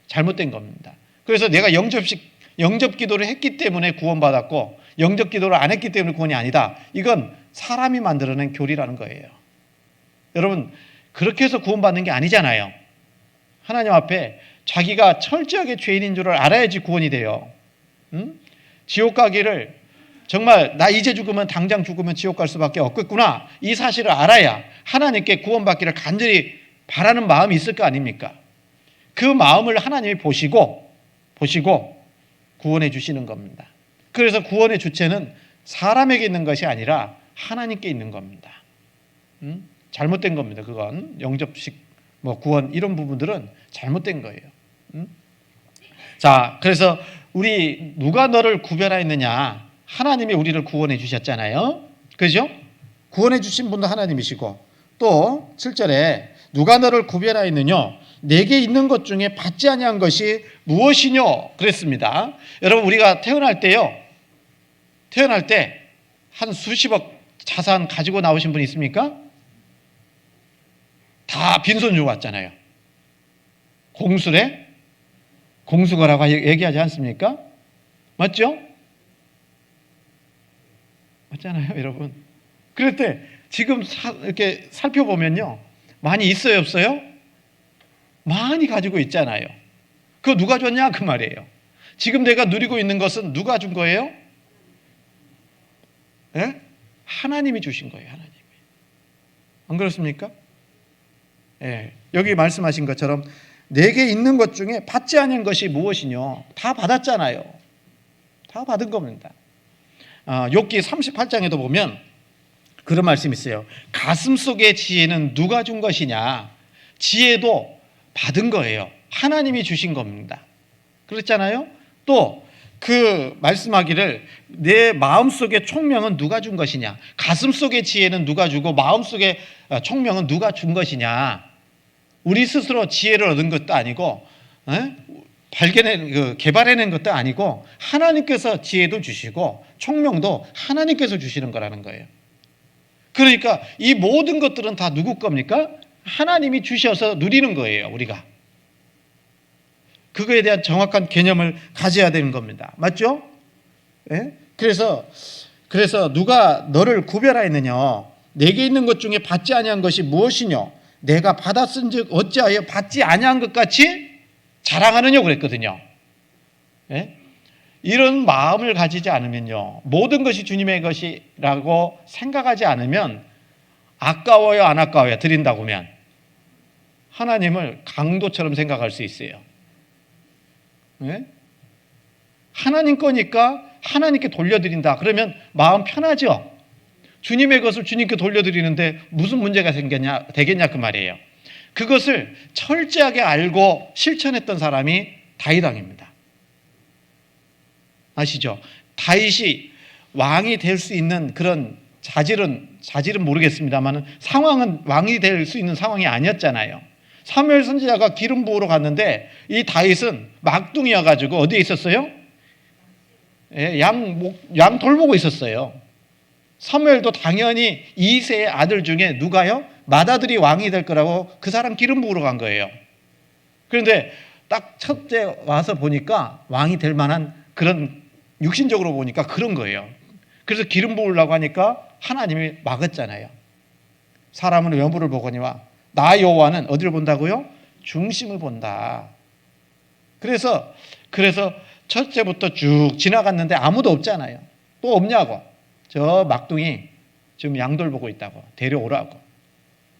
잘못된 겁니다. 그래서 내가 영접 기도를 했기 때문에 구원받았고 영접 기도를 안 했기 때문에 구원이 아니다. 이건 사람이 만들어낸 교리라는 거예요. 여러분, 그렇게 해서 구원받는 게 아니잖아요. 하나님 앞에 자기가 철저하게 죄인인 줄을 알아야지 구원이 돼요. 지옥 가기를 정말 나 이제 죽으면 당장 죽으면 지옥 갈 수밖에 없겠구나, 이 사실을 알아야 하나님께 구원받기를 간절히 바라는 마음이 있을 거 아닙니까? 그 마음을 하나님이 보시고 구원해 주시는 겁니다. 그래서 구원의 주체는 사람에게 있는 것이 아니라 하나님께 있는 겁니다. 잘못된 겁니다. 그건 영접식 구원 이런 부분들은 잘못된 거예요. 자, 그래서 우리 누가 너를 구별하였느냐? 하나님이 우리를 구원해 주셨잖아요. 그죠? 구원해 주신 분도 하나님이시고 또 7절에 누가 너를 구별하였느냐? 내게 있는 것 중에 받지 아니한 것이 무엇이뇨? 그랬습니다. 여러분, 우리가 태어날 때요, 태어날 때 한 수십억 자산 가지고 나오신 분 있습니까? 다 빈손 주고 왔잖아요. 공수래? 공수거라고 얘기하지 않습니까? 맞죠? 맞잖아요, 여러분. 그럴 때 지금 이렇게 살펴보면요, 많이 있어요, 없어요? 많이 가지고 있잖아요. 그거 누가 줬냐? 그 말이에요. 지금 내가 누리고 있는 것은 누가 준 거예요? 예? 하나님이 주신 거예요, 하나님이. 안 그렇습니까? 예. 여기 말씀하신 것처럼 내게 있는 것 중에 받지 않은 것이 무엇이뇨? 다 받았잖아요. 다 받은 겁니다. 욥기 38장에도 보면 그런 말씀이 있어요. 가슴 속의 지혜는 누가 준 것이냐? 지혜도 받은 거예요. 하나님이 주신 겁니다. 그렇잖아요? 또 그 말씀하기를 내 마음속의 총명은 누가 준 것이냐? 가슴 속의 지혜는 누가 주고 마음속의 총명은 누가 준 것이냐? 우리 스스로 지혜를 얻은 것도 아니고 개발해낸 것도 아니고 하나님께서 지혜도 주시고 총명도 하나님께서 주시는 거라는 거예요. 그러니까 이 모든 것들은 다 누구 겁니까? 하나님이 주셔서 누리는 거예요, 우리가. 그거에 대한 정확한 개념을 가져야 되는 겁니다. 맞죠? 예? 그래서 누가 너를 구별하였느냐? 내게 있는 것 중에 받지 아니한 것이 무엇이뇨? 내가 받았은즉 어찌하여 받지 아니한 것 같이 자랑하느냐 그랬거든요. 예? 이런 마음을 가지지 않으면요, 모든 것이 주님의 것이라고 생각하지 않으면 아까워요, 안 아까워요? 드린다고 하면 하나님을 강도처럼 생각할 수 있어요. 예? 하나님 거니까 하나님께 돌려드린다. 그러면 마음 편하죠. 주님의 것을 주님께 돌려드리는데 무슨 문제가 되겠냐 그 말이에요. 그것을 철저하게 알고 실천했던 사람이 다윗 왕입니다. 아시죠? 다윗이 왕이 될 수 있는 그런 자질은 모르겠습니다만 상황은 왕이 될 수 있는 상황이 아니었잖아요. 사무엘 선지자가 기름 부으러 갔는데 이 다윗은 막둥이여가지고 어디에 있었어요? 양 돌보고 있었어요. 사무엘도 당연히 이새의 아들 중에 누가요? 맏아들이 왕이 될 거라고 그 사람 기름 부으러 간 거예요. 그런데 딱 첫째 와서 보니까 왕이 될 만한 그런 육신적으로 보니까 그런 거예요. 그래서 기름 부으려고 하니까 하나님이 막았잖아요. 사람은 외모를 보거니와 나 여호와는 어디를 본다고요? 중심을 본다. 그래서 첫째부터 쭉 지나갔는데 아무도 없잖아요. 또 없냐고. 저 막둥이 지금 양돌 보고 있다고. 데려오라고.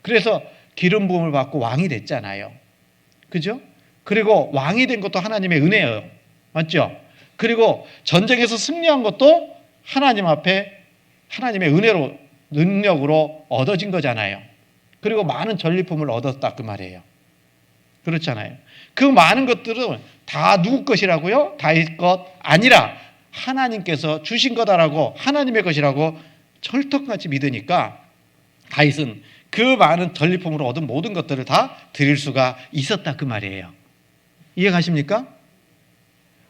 그래서 기름 부음을 받고 왕이 됐잖아요. 그죠? 그리고 왕이 된 것도 하나님의 은혜예요. 맞죠? 그리고 전쟁에서 승리한 것도 하나님 앞에 하나님의 은혜로, 능력으로 얻어진 거잖아요. 그리고 많은 전리품을 얻었다 그 말이에요. 그렇잖아요. 그 많은 것들은 다 누구 것이라고요? 다윗 것 아니라 하나님께서 주신 거다라고, 하나님의 것이라고 철떡같이 믿으니까 다윗은 그 많은 전리품으로 얻은 모든 것들을 다 드릴 수가 있었다 그 말이에요. 이해가십니까?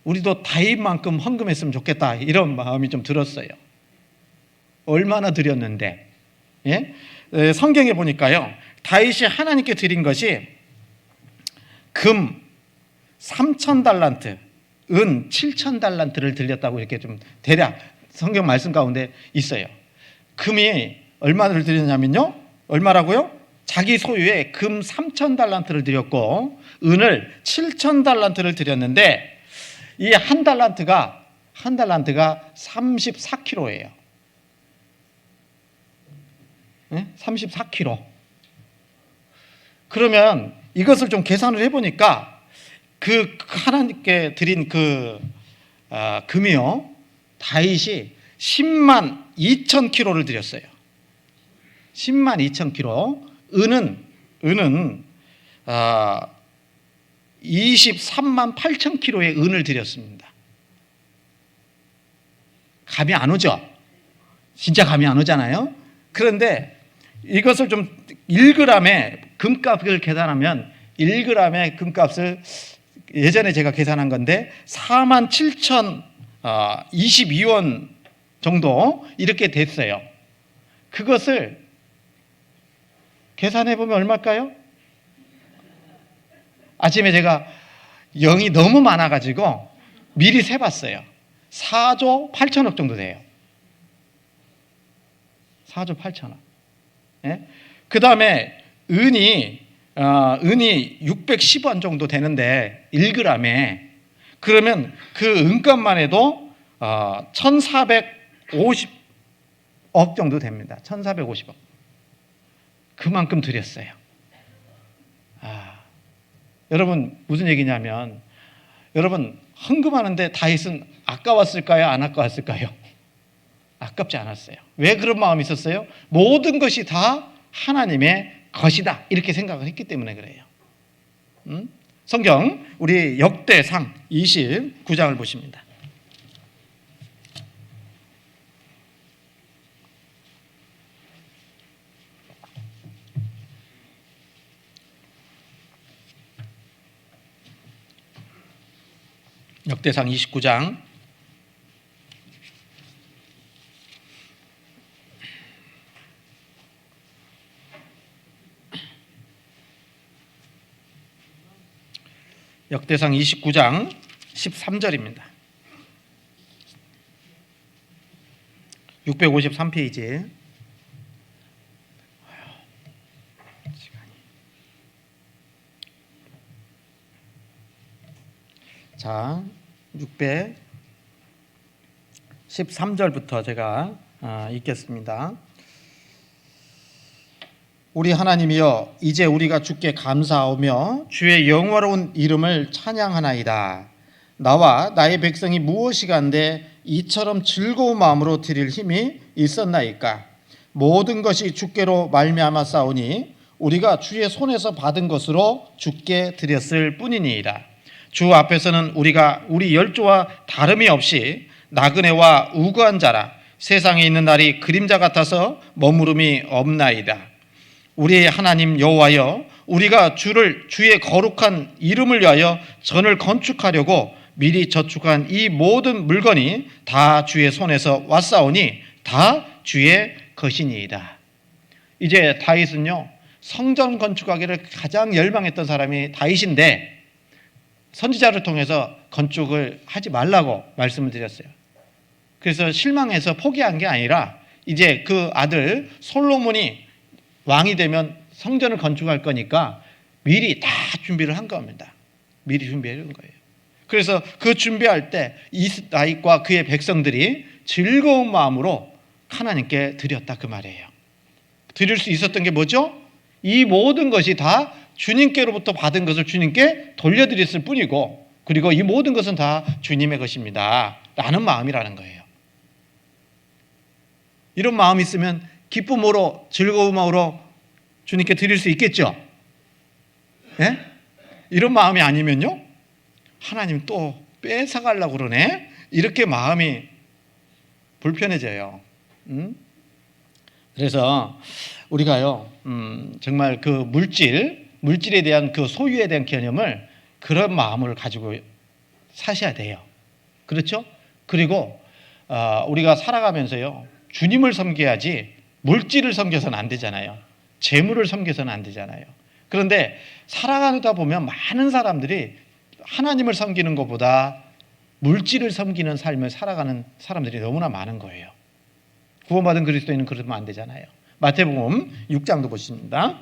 우리도 다윗만큼 헌금했으면 좋겠다 이런 마음이 좀 들었어요. 얼마나 드렸는데. 예? 성경에 보니까요, 다윗이 하나님께 드린 것이 금 3,000달란트, 은 7,000달란트를 드렸다고 이렇게 좀 대략 성경 말씀 가운데 있어요. 금이 얼마를 드렸냐면요, 얼마라고요? 자기 소유의 금 3,000달란트를 드렸고 은을 7,000달란트를 드렸는데 이 한 달란트가 34kg예요. 34kg. 그러면 이것을 좀 계산을 해보니까 그 하나님께 드린 금이요, 다윗이 10만 2천 킬로를 드렸어요. 10만 2천 킬로. 은은 23만 8천 킬로의 은을 드렸습니다. 감이 안 오죠? 진짜 감이 안 오잖아요. 그런데 이것을 좀 1g의 금값을 계산하면 1g의 금값을 예전에 제가 계산한 건데 47,022원 정도 이렇게 됐어요. 그것을 계산해 보면 얼마일까요? 아침에 제가 0이 너무 많아가지고 미리 세봤어요. 4조 8천억 정도 돼요. 4조 8천억. 예? 그 다음에 은이 610원 정도 되는데 1g에, 그러면 그 은값만 해도 1450억 정도 됩니다. 1450억. 그만큼 드렸어요. 여러분 무슨 얘기냐면, 여러분 헌금하는데 다윗은 아까웠을까요? 안 아까웠을까요? 아깝지 않았어요. 왜 그런 마음이 있었어요? 모든 것이 다 하나님의 것이다 이렇게 생각을 했기 때문에 그래요. 성경 우리 역대상 29장을 보십니다. 역대상 29장 13절입니다. 653페이지. 자, 613절부터 제가 읽겠습니다. 우리 하나님이여, 이제 우리가 주께 감사하며 주의 영화로운 이름을 찬양하나이다. 나와 나의 백성이 무엇이간데 이처럼 즐거운 마음으로 드릴 힘이 있었나이까. 모든 것이 주께로 말미암아 싸우니 우리가 주의 손에서 받은 것으로 주께 드렸을 뿐이니이다. 주 앞에서는 우리가 우리 열조와 다름이 없이 나그네와 우고한 자라. 세상에 있는 날이 그림자 같아서 머무름이 없나이다. 우리의 하나님 여호와여, 우리가 주의 거룩한 이름을 위하여 전을 건축하려고 미리 저축한 이 모든 물건이 다 주의 손에서 왔사오니 다 주의 것이니이다. 이제 다윗은요, 성전 건축하기를 가장 열망했던 사람이 다윗인데 선지자를 통해서 건축을 하지 말라고 말씀을 드렸어요. 그래서 실망해서 포기한 게 아니라 이제 그 아들 솔로몬이 왕이 되면 성전을 건축할 거니까 미리 다 준비를 한 겁니다. 미리 준비해 준 거예요. 그래서 그 준비할 때 다윗과 그의 백성들이 즐거운 마음으로 하나님께 드렸다 그 말이에요. 드릴 수 있었던 게 뭐죠? 이 모든 것이 다 주님께로부터 받은 것을 주님께 돌려드렸을 뿐이고, 그리고 이 모든 것은 다 주님의 것입니다 라는 마음이라는 거예요. 이런 마음이 있으면 기쁨으로 즐거움으로 주님께 드릴 수 있겠죠. 예? 이런 마음이 아니면요, 하나님 또 뺏어가려고 그러네, 이렇게 마음이 불편해져요. 그래서 우리가요, 정말 그 물질에 대한 그 소유에 대한 개념을, 그런 마음을 가지고 사셔야 돼요. 그렇죠? 그리고 우리가 살아가면서요, 주님을 섬겨야지 물질을 섬겨서는 안 되잖아요. 재물을 섬겨서는 안 되잖아요. 그런데 살아가다 보면 많은 사람들이 하나님을 섬기는 것보다 물질을 섬기는 삶을 살아가는 사람들이 너무나 많은 거예요. 구원받은 그리스도인은 그러면 안 되잖아요. 마태복음 6장도 보십니다.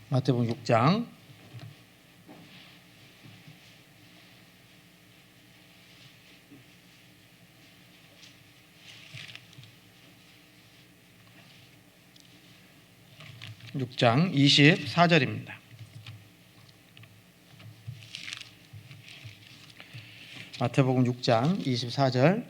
마태복음 6장 6장 24절입니다. 마태복음 6장 24절.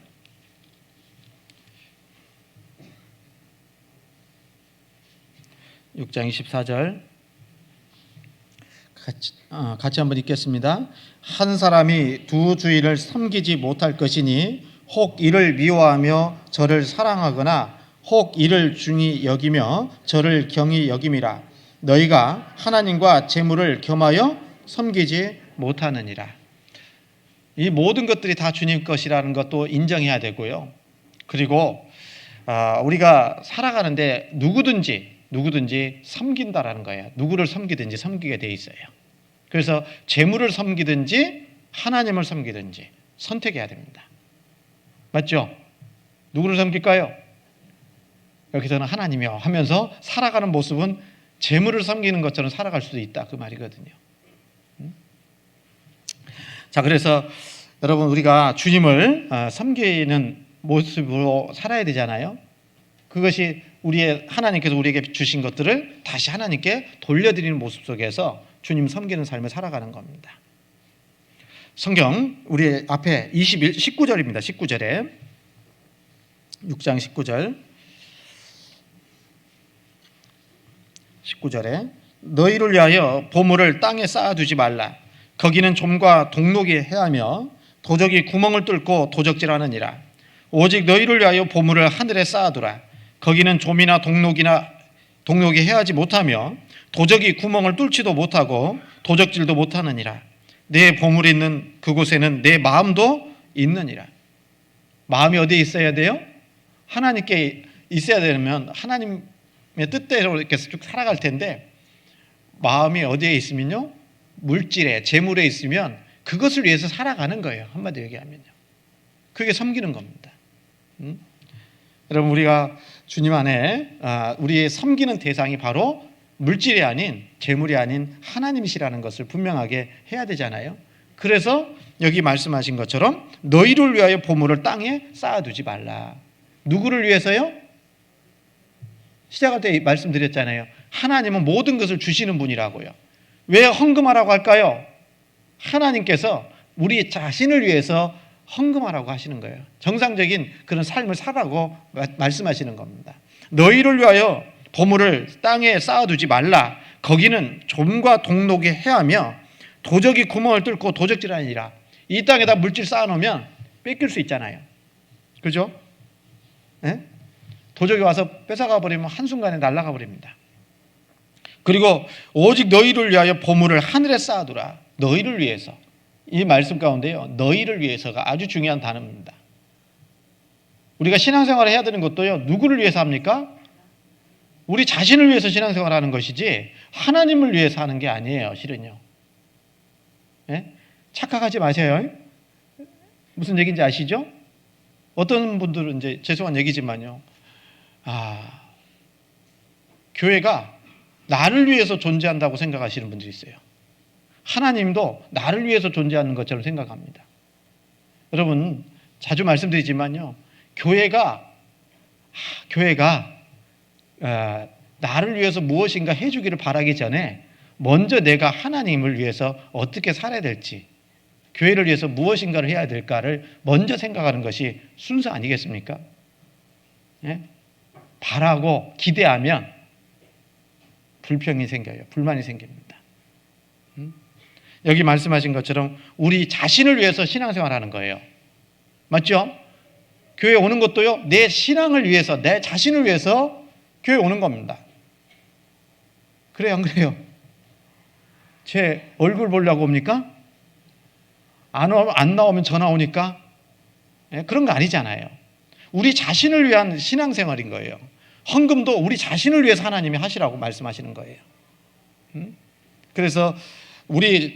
같이 한번 읽겠습니다. 한 사람이 두 주인을 섬기지 못할 것이니 혹 이를 미워하며 저를 사랑하거나 혹 이를 중히 여기며 저를 경히 여김이라. 너희가 하나님과 재물을 겸하여 섬기지 못하느니라. 이 모든 것들이 다 주님 것이라는 것도 인정해야 되고요. 그리고 우리가 살아가는데 누구든지 섬긴다라는 거예요. 누구를 섬기든지 섬기게 돼 있어요. 그래서 재물을 섬기든지 하나님을 섬기든지 선택해야 됩니다. 맞죠? 누구를 섬길까요? 여기서는 하나님이요 하면서 살아가는 모습은 재물을 섬기는 것처럼 살아갈 수도 있다, 그 말이거든요. 자, 그래서 여러분, 우리가 주님을 섬기는 모습으로 살아야 되잖아요. 그것이 하나님께서 우리에게 주신 것들을 다시 하나님께 돌려드리는 모습 속에서 주님 섬기는 삶을 살아가는 겁니다. 성경 우리 앞에 19절입니다. 19절에 6장 19절에 너희를 위하여 보물을 땅에 쌓아두지 말라. 거기는 좀과 동록이 해하며 도적이 구멍을 뚫고 도적질하느니라. 오직 너희를 위하여 보물을 하늘에 쌓아두라. 거기는 좀이나 동록이 해하지 못하며 도적이 구멍을 뚫지도 못하고 도적질도 못하느니라. 내 보물이 있는 그곳에는 내 마음도 있느니라. 마음이 어디에 있어야 돼요? 하나님께 있어야 되면 하나님의 뜻대로 이렇게 쭉 살아갈 텐데, 마음이 어디에 있으면요? 물질에, 재물에 있으면 그것을 위해서 살아가는 거예요. 한마디로 얘기하면요. 그게 섬기는 겁니다. 여러분, 우리가 주님 안에 우리의 섬기는 대상이 바로 물질이 아닌, 재물이 아닌 하나님이시라는 것을 분명하게 해야 되잖아요. 그래서 여기 말씀하신 것처럼 너희를 위하여 보물을 땅에 쌓아두지 말라. 누구를 위해서요? 시작할 때 말씀드렸잖아요. 하나님은 모든 것을 주시는 분이라고요. 왜 헌금하라고 할까요? 하나님께서 우리 자신을 위해서 헌금하라고 하시는 거예요. 정상적인 그런 삶을 살라고 말씀하시는 겁니다. 너희를 위하여 보물을 땅에 쌓아두지 말라. 거기는 좀과 동록이 해하며 도적이 구멍을 뚫고 도적질하니라. 이 땅에다 물질 쌓아놓으면 뺏길 수 있잖아요. 그죠? 네? 도적이 와서 뺏어가 버리면 한순간에 날아가 버립니다. 그리고 오직 너희를 위하여 보물을 하늘에 쌓아두라. 너희를 위해서. 이 말씀 가운데요, 너희를 위해서가 아주 중요한 단어입니다. 우리가 신앙생활을 해야 되는 것도요, 누구를 위해서 합니까? 우리 자신을 위해서 신앙생활을 하는 것이지 하나님을 위해서 하는 게 아니에요, 실은요. 네? 착각하지 마세요. 무슨 얘기인지 아시죠? 어떤 분들은 이제 죄송한 얘기지만요, 교회가 나를 위해서 존재한다고 생각하시는 분들이 있어요. 하나님도 나를 위해서 존재하는 것처럼 생각합니다. 여러분, 자주 말씀드리지만요, 교회가 나를 위해서 무엇인가 해주기를 바라기 전에 먼저 내가 하나님을 위해서 어떻게 살아야 될지, 교회를 위해서 무엇인가를 해야 될까를 먼저 생각하는 것이 순서 아니겠습니까? 예? 바라고 기대하면 불평이 생겨요. 불만이 생깁니다. 여기 말씀하신 것처럼 우리 자신을 위해서 신앙생활하는 거예요. 맞죠? 교회 오는 것도요, 내 신앙을 위해서, 내 자신을 위해서 교회 오는 겁니다. 그래요, 안 그래요? 제 얼굴 보려고 옵니까? 안 나오면 전화 오니까? 네, 그런 거 아니잖아요. 우리 자신을 위한 신앙생활인 거예요. 헌금도 우리 자신을 위해서 하나님이 하시라고 말씀하시는 거예요. 그래서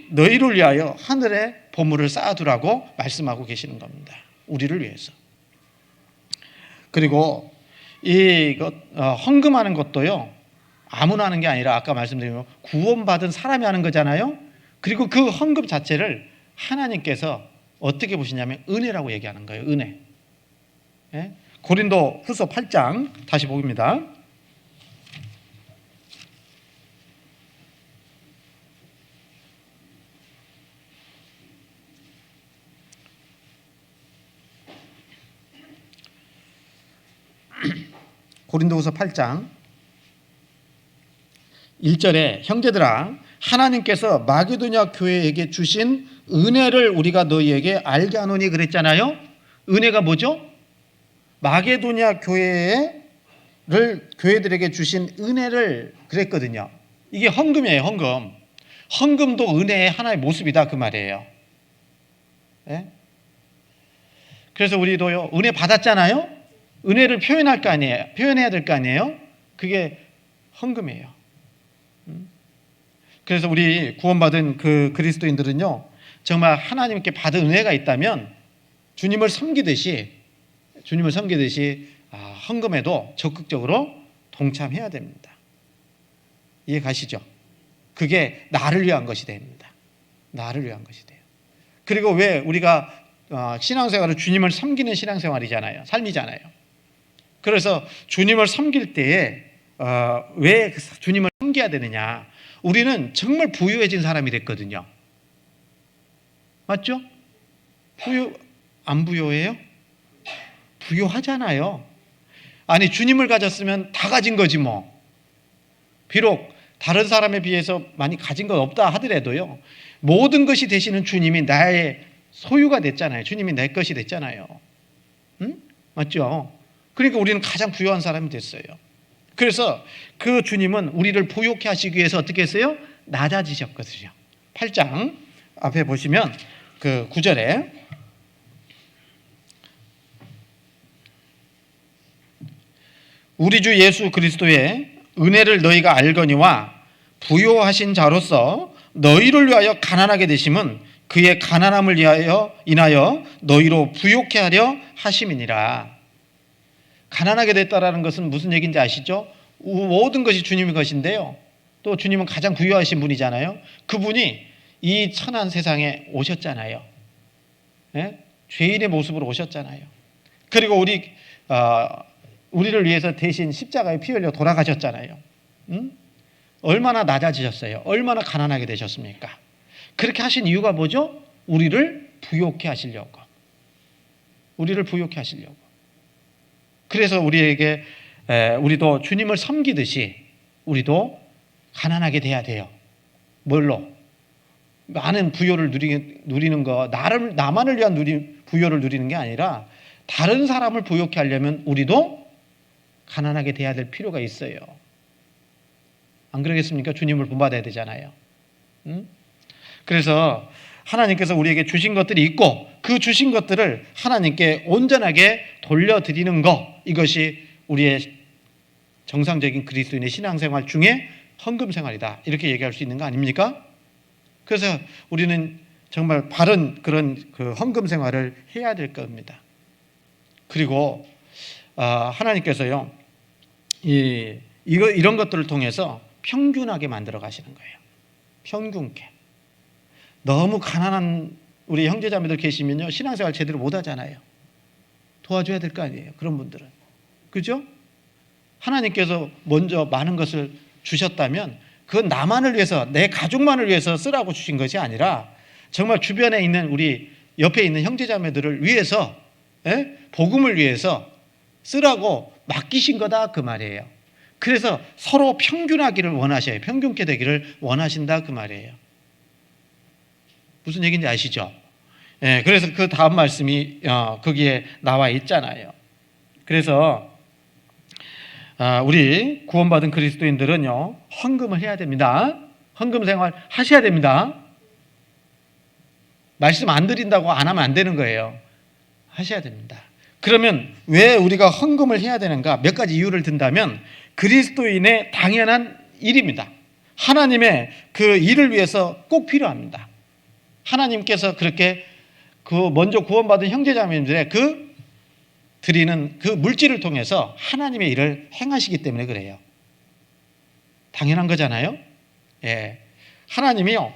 너희를 위하여 하늘에 보물을 쌓아두라고 말씀하고 계시는 겁니다. 우리를 위해서. 그리고 헌금하는 것도요, 아무나 하는 게 아니라 아까 말씀드린 거 구원받은 사람이 하는 거잖아요. 그리고 그 헌금 자체를 하나님께서 어떻게 보시냐면 은혜라고 얘기하는 거예요. 은혜. 예? 고린도 후서 8장 다시 보입니다. 고린도후서 8장 1절에 형제들아, 하나님께서 마게도냐 교회에게 주신 은혜를 우리가 너희에게 알게 하노니 그랬잖아요. 은혜가 뭐죠? 마게도냐 교회들에게 주신 은혜를 그랬거든요. 이게 헌금이에요. 헌금. 헌금도 은혜의 하나의 모습이다 그 말이에요. 예? 그래서 우리도요, 은혜 받았잖아요. 은혜를 표현할 거 아니에요. 표현해야 될 거 아니에요. 그게 헌금이에요. 그래서 우리 구원받은 그 그리스도인들은요, 정말 하나님께 받은 은혜가 있다면 주님을 섬기듯이 헌금에도 적극적으로 동참해야 됩니다. 이해 가시죠? 그게 나를 위한 것이 됩니다. 나를 위한 것이 돼요. 그리고 왜 우리가 신앙생활은 주님을 섬기는 신앙생활이잖아요. 삶이잖아요. 그래서 주님을 섬길 때에 왜 주님을 섬겨야 되느냐? 우리는 정말 부유해진 사람이 됐거든요. 맞죠? 안 부유해요? 부유하잖아요. 아니, 주님을 가졌으면 다 가진 거지 뭐. 비록 다른 사람에 비해서 많이 가진 건 없다 하더라도요, 모든 것이 되시는 주님이 나의 소유가 됐잖아요. 주님이 내 것이 됐잖아요. 응? 맞죠? 그러니까 우리는 가장 부유한 사람이 됐어요. 그래서 그 주님은 우리를 부욕해 하시기 위해서 어떻게 했어요? 낮아지셨거든요. 8장 앞에 보시면 그 9절에 우리 주 예수 그리스도의 은혜를 너희가 알거니와 부요하신 자로서 너희를 위하여 가난하게 되심은 그의 가난함을 인하여 너희로 부요케 하려 하심이니라. 가난하게 됐다라는 것은 무슨 얘기인지 아시죠? 모든 것이 주님의 것인데요, 또 주님은 가장 부유하신 분이잖아요. 그분이 이 천한 세상에 오셨잖아요. 예? 죄인의 모습으로 오셨잖아요. 그리고 우리를 위해서 대신 십자가에 피 흘려 돌아가셨잖아요. 얼마나 낮아지셨어요? 얼마나 가난하게 되셨습니까? 그렇게 하신 이유가 뭐죠? 우리를 부요케 하시려고. 우리를 부요케 하시려고. 그래서 우리도 주님을 섬기듯이 우리도 가난하게 돼야 돼요. 뭘로? 많은 부요를 누리는 거, 나만을 위한 부요를 누리는 게 아니라 다른 사람을 부요케 하려면 우리도 가난하게 돼야 될 필요가 있어요. 안 그러겠습니까? 주님을 본받아야 되잖아요. 그래서 하나님께서 우리에게 주신 것들이 있고 그 주신 것들을 하나님께 온전하게 돌려드리는 것, 이것이 우리의 정상적인 그리스도인의 신앙생활 중에 헌금생활이다, 이렇게 얘기할 수 있는 거 아닙니까? 그래서 우리는 정말 바른 그런 그 헌금생활을 해야 될 겁니다. 그리고 하나님께서요, 이런 것들을 통해서 평균하게 만들어 가시는 거예요. 평균케. 너무 가난한 우리 형제자매들 계시면요, 신앙생활 제대로 못 하잖아요. 도와줘야 될 거 아니에요, 그런 분들은. 그죠? 하나님께서 먼저 많은 것을 주셨다면 그건 나만을 위해서, 내 가족만을 위해서 쓰라고 주신 것이 아니라 정말 주변에 있는 우리 옆에 있는 형제자매들을 위해서, 복음을 위해서 쓰라고 맡기신 거다 그 말이에요. 그래서 서로 평균하기를 원하셔요. 평균케 되기를 원하신다 그 말이에요. 무슨 얘기인지 아시죠? 그래서 그 다음 말씀이 거기에 나와 있잖아요. 그래서 우리 구원받은 그리스도인들은요, 헌금을 해야 됩니다. 헌금 생활 하셔야 됩니다. 말씀 안 드린다고 안 하면 안 되는 거예요. 하셔야 됩니다. 그러면 왜 우리가 헌금을 해야 되는가? 몇 가지 이유를 든다면 그리스도인의 당연한 일입니다. 하나님의 그 일을 위해서 꼭 필요합니다. 하나님께서 그렇게 그 먼저 구원받은 형제자매들의 드리는 그 물질을 통해서 하나님의 일을 행하시기 때문에 그래요. 당연한 거잖아요. 하나님이요,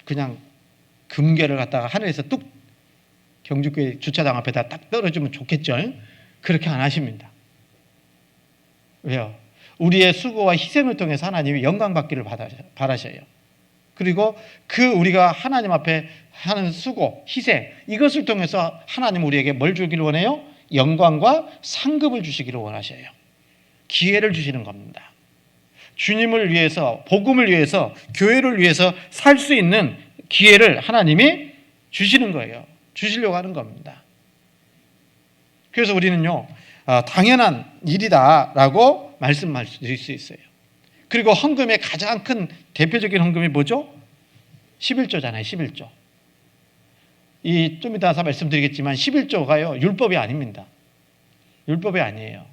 그냥 금괴를 갖다가 하늘에서 뚝 경주교회 주차장 앞에다 딱 떨어지면 좋겠죠. 그렇게 안 하십니다. 왜요? 우리의 수고와 희생을 통해서 하나님이 영광 받기를 바라셔요. 그리고 우리가 하나님 앞에 하는 수고, 희생, 이것을 통해서 하나님 우리에게 뭘 주기를 원해요? 영광과 상급을 주시기를 원하셔요. 기회를 주시는 겁니다. 주님을 위해서, 복음을 위해서, 교회를 위해서 살 수 있는 기회를 하나님이 주시는 거예요. 주시려고 하는 겁니다. 그래서 우리는요, 당연한 일이다라고 말씀드릴 수 있어요. 그리고 헌금의 가장 큰 대표적인 헌금이 뭐죠? 11조잖아요. 11조. 좀 이따 말씀드리겠지만 11조가요 율법이 아닙니다. 율법이 아니에요.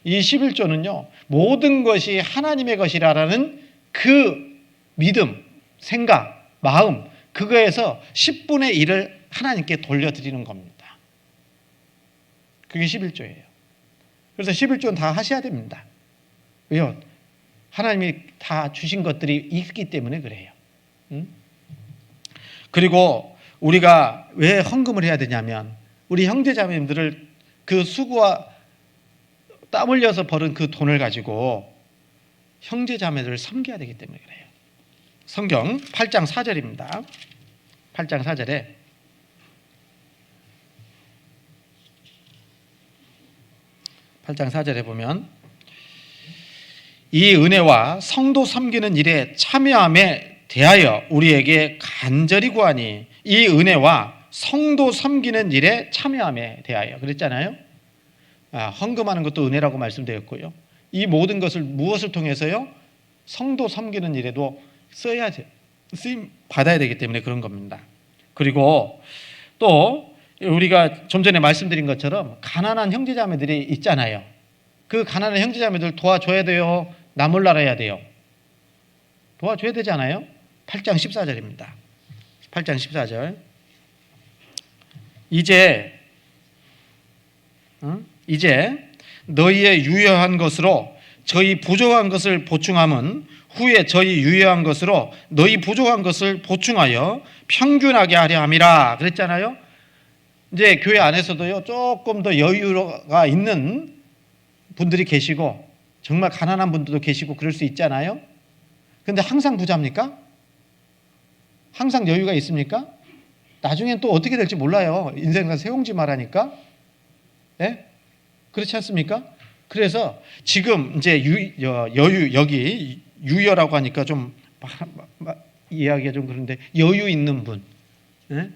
이 11조는요 모든 것이 하나님의 것이라는 그 믿음, 생각, 마음, 그거에서 10분의 1을 하나님께 돌려드리는 겁니다. 그게 11조예요. 그래서 11조는 다 하셔야 됩니다. 왜요? 하나님이 다 주신 것들이 있기 때문에 그래요. 그리고 우리가 왜 헌금을 해야 되냐면 우리 형제자매님들을 그 수고와 땀 흘려서 벌은 그 돈을 가지고 형제자매들을 섬겨야 되기 때문에 그래요. 성경 8장 4절입니다. 8장 4절에 보면 이 은혜와 성도 섬기는 일에 참여함에 대하여 우리에게 간절히 구하니, 이 은혜와 성도 섬기는 일에 참여함에 대하여 그랬잖아요. 헌금하는 것도 은혜라고 말씀드렸고요. 이 모든 것을 무엇을 통해서요? 성도 섬기는 일에도 써야지, 쓰임 받아야 되기 때문에 그런 겁니다. 그리고 또 우리가 좀 전에 말씀드린 것처럼 가난한 형제자매들이 있잖아요. 그 가난한 형제자매들 도와줘야 돼요? 나 몰라라 해야 돼요? 도와줘야 되잖아요. 8장 14절입니다. 8장 14절. 이제 너희의 유효한 것으로 저희 부족한 것을 보충함은 후에 저희 유효한 것으로 너희 부족한 것을 보충하여 평균하게 하려 함이라 그랬잖아요. 이제 교회 안에서도요 조금 더 여유가 있는 분들이 계시고 정말 가난한 분들도 계시고 그럴 수 있잖아요. 그런데 항상 부자입니까? 항상 여유가 있습니까? 나중엔 또 어떻게 될지 몰라요. 인생과 세옹지 말하니까. 예? 그렇지 않습니까? 그래서 지금 이제 여유, 여기 유여라고 하니까 좀 이해하기가 좀 그런데 여유 있는 분, 예?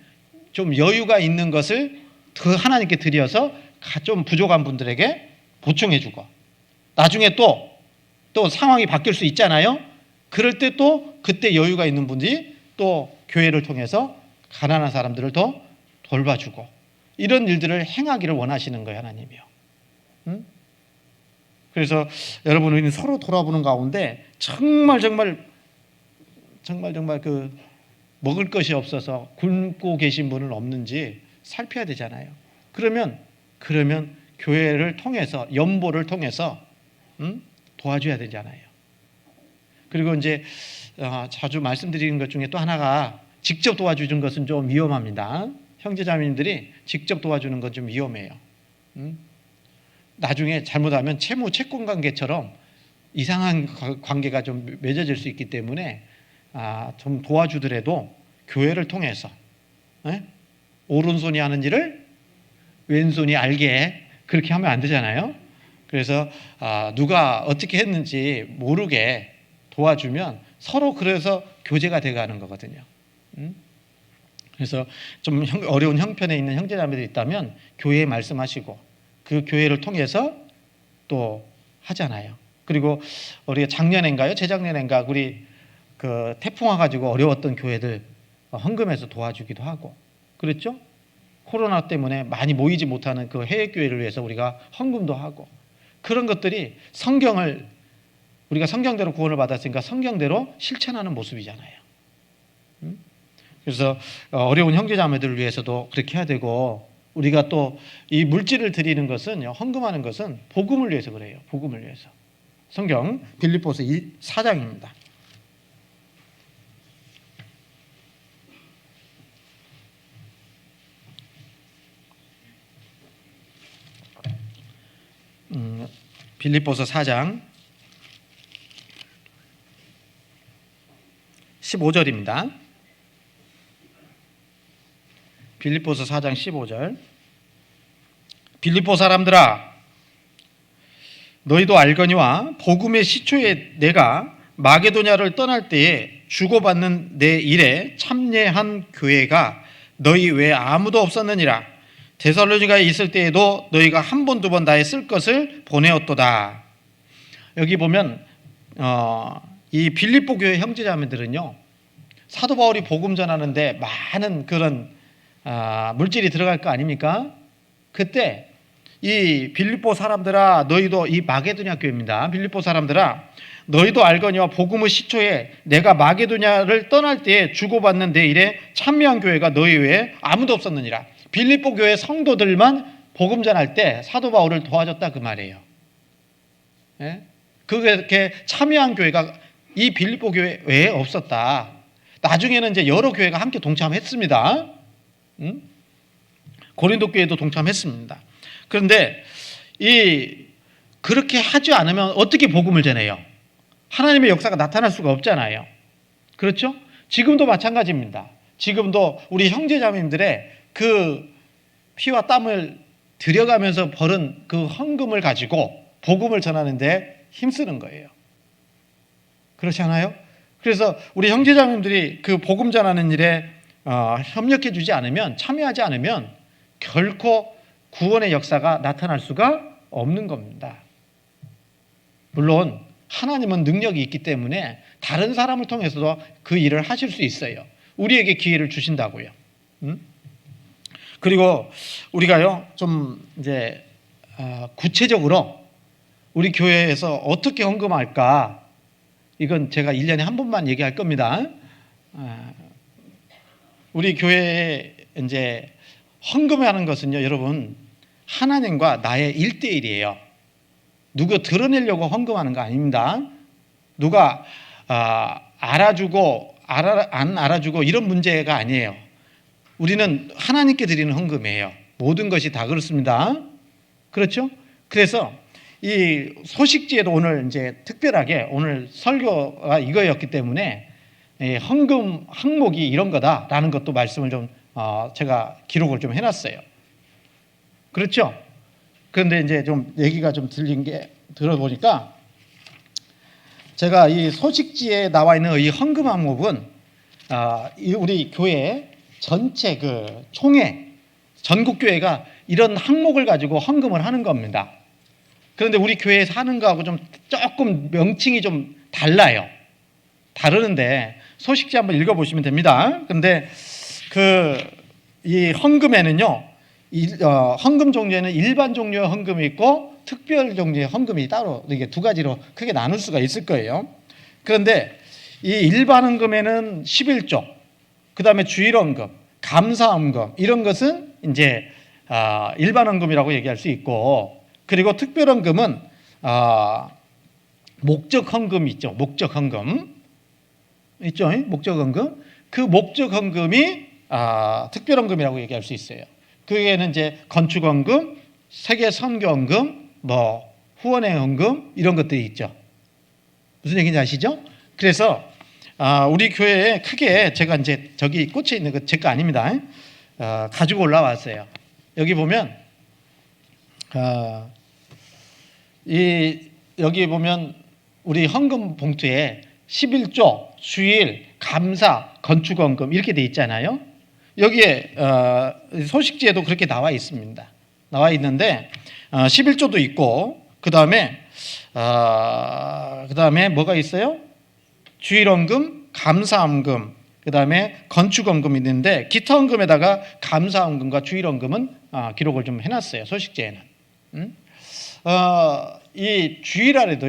좀 여유가 있는 것을 더 하나님께 드려서 좀 부족한 분들에게 보충해주고, 나중에 또 상황이 바뀔 수 있잖아요. 그럴 때 또 그때 여유가 있는 분들이 또 교회를 통해서 가난한 사람들을 더 돌봐주고, 이런 일들을 행하기를 원하시는 거예요, 하나님이요. 그래서 여러분, 우리는 서로 돌아보는 가운데 정말 그 먹을 것이 없어서 굶고 계신 분은 없는지 살펴야 되잖아요. 그러면 교회를 통해서, 연보를 통해서 도와줘야 되잖아요. 그리고 이제 자주 말씀드리는 것 중에 또 하나가, 직접 도와주는 것은 좀 위험합니다. 형제자매님들이 직접 도와주는 건 좀 위험해요. 나중에 잘못하면 채권 관계처럼 이상한 관계가 좀 맺어질 수 있기 때문에 좀 도와주더라도 교회를 통해서, 오른손이 하는 일을 왼손이 알게, 그렇게 하면 안 되잖아요. 그래서 누가 어떻게 했는지 모르게 도와주면 서로 그래서 교제가 돼가는 거거든요. 그래서 좀 어려운 형편에 있는 형제자매들이 있다면 교회에 말씀하시고 그 교회를 통해서 또 하잖아요. 그리고 우리가 작년인가요? 재작년인가 우리 그 태풍 와가지고 어려웠던 교회들 헌금해서 도와주기도 하고 그랬죠? 코로나 때문에 많이 모이지 못하는 그 해외 교회를 위해서 우리가 헌금도 하고, 그런 것들이 우리가 성경대로 구원을 받았으니까 성경대로 실천하는 모습이잖아요. 그래서 어려운 형제자매들을 위해서도 그렇게 해야 되고, 우리가 또 이 물질을 드리는 것은, 헌금하는 것은 복음을 위해서 그래요. 복음을 위해서. 성경 빌립보서 4장입니다. 빌립보서 4장 15절입니다. 빌립보서 4장 15절. 빌립보 사람들아, 너희도 알거니와 복음의 시초에 내가 마게도냐를 떠날 때에 주고받는 내 일에 참여한 교회가 너희 외에 아무도 없었느니라. 데살로니가에 있을 때에도 너희가 한 번 두 번 나의 쓸 것을 보내었도다. 여기 보면 이 빌립보 교회 형제자매들은요, 사도 바울이 복음 전하는데 많은 그런 물질이 들어갈 거 아닙니까? 그때 이 빌립보 사람들아, 너희도, 이 마게도냐 교회입니다. 빌립보 사람들아, 너희도 알거니와 복음의 시초에 내가 마게도냐를 떠날 때에 주고받는 내 일에 참여한 교회가 너희 외에 아무도 없었느니라. 빌립보 교회 성도들만 복음 전할 때 사도 바울을 도와줬다 그 말이에요. 예? 그렇게 참여한 교회가 이 빌립보 교회 외에 없었다. 나중에는 이제 여러 교회가 함께 동참했습니다. 고린도 교회도 동참했습니다. 그런데 그렇게 하지 않으면 어떻게 복음을 전해요? 하나님의 역사가 나타날 수가 없잖아요. 그렇죠? 지금도 마찬가지입니다. 지금도 우리 형제자매님들의 그 피와 땀을 들여가면서 벌은 그 헌금을 가지고 복음을 전하는데 힘쓰는 거예요. 그렇지 않아요? 그래서 우리 형제자매님들이 그 복음 전하는 일에 협력해 주지 않으면, 참여하지 않으면 결코 구원의 역사가 나타날 수가 없는 겁니다. 물론 하나님은 능력이 있기 때문에 다른 사람을 통해서도 그 일을 하실 수 있어요. 우리에게 기회를 주신다고요. 그리고 우리가요, 좀 이제 구체적으로 우리 교회에서 어떻게 헌금할까? 이건 제가 1년에 한 번만 얘기할 겁니다. 우리 교회에 이제 헌금하는 것은요, 여러분, 하나님과 나의 1대1이에요. 누구 드러내려고 헌금하는 거 아닙니다. 누가 알아주고 안 알아주고 이런 문제가 아니에요. 우리는 하나님께 드리는 헌금이에요. 모든 것이 다 그렇습니다. 그렇죠? 그래서 이 소식지에도 오늘 이제 특별하게 오늘 설교가 이거였기 때문에 헌금 항목이 이런 거다라는 것도 말씀을 좀 제가 기록을 좀 해놨어요. 그렇죠? 그런데 이제 좀 얘기가 좀 들어보니까 제가 이 소식지에 나와 있는 이 헌금 항목은 우리 교회 전체 그 총회, 전국 교회가 이런 항목을 가지고 헌금을 하는 겁니다. 그런데 우리 교회에서 하는 거하고 좀 조금 명칭이 좀 달라요. 다르는데 소식지 한번 읽어보시면 됩니다. 그런데 이 헌금에는요, 헌금 종류에는 일반 종류의 헌금이 있고 특별 종류의 헌금이 따로 이게 두 가지로 크게 나눌 수가 있을 거예요. 그런데 이 일반 헌금에는 11조, 그 다음에 주일헌금, 감사헌금 이런 것은 이제 일반 헌금이라고 얘기할 수 있고, 그리고 특별 헌금은 목적 헌금 있죠. 목적 헌금 있죠. 목적 헌금. 그 목적 헌금이 특별 헌금이라고 얘기할 수 있어요. 그게는 이제 건축 헌금, 세계 선교 헌금, 뭐 후원의 헌금 이런 것들이 있죠. 무슨 얘기인지 아시죠? 그래서 우리 교회에 크게 제가 이제 저기 꽂혀 있는 거 제 거 아닙니다. 가지고 올라왔어요. 여기 보면 여기 보면 우리 헌금 봉투에 11조, 주일, 감사, 건축 헌금 이렇게 돼 있잖아요. 여기에 소식지에도 그렇게 나와 있습니다. 나와 있는데 11조도 있고 그 다음에 뭐가 있어요? 주일헌금, 감사헌금, 그 다음에 건축헌금이 있는데 기타 헌금에다가 감사헌금과 주일헌금은 기록을 좀 해놨어요. 소식지에는. 이 주일날에도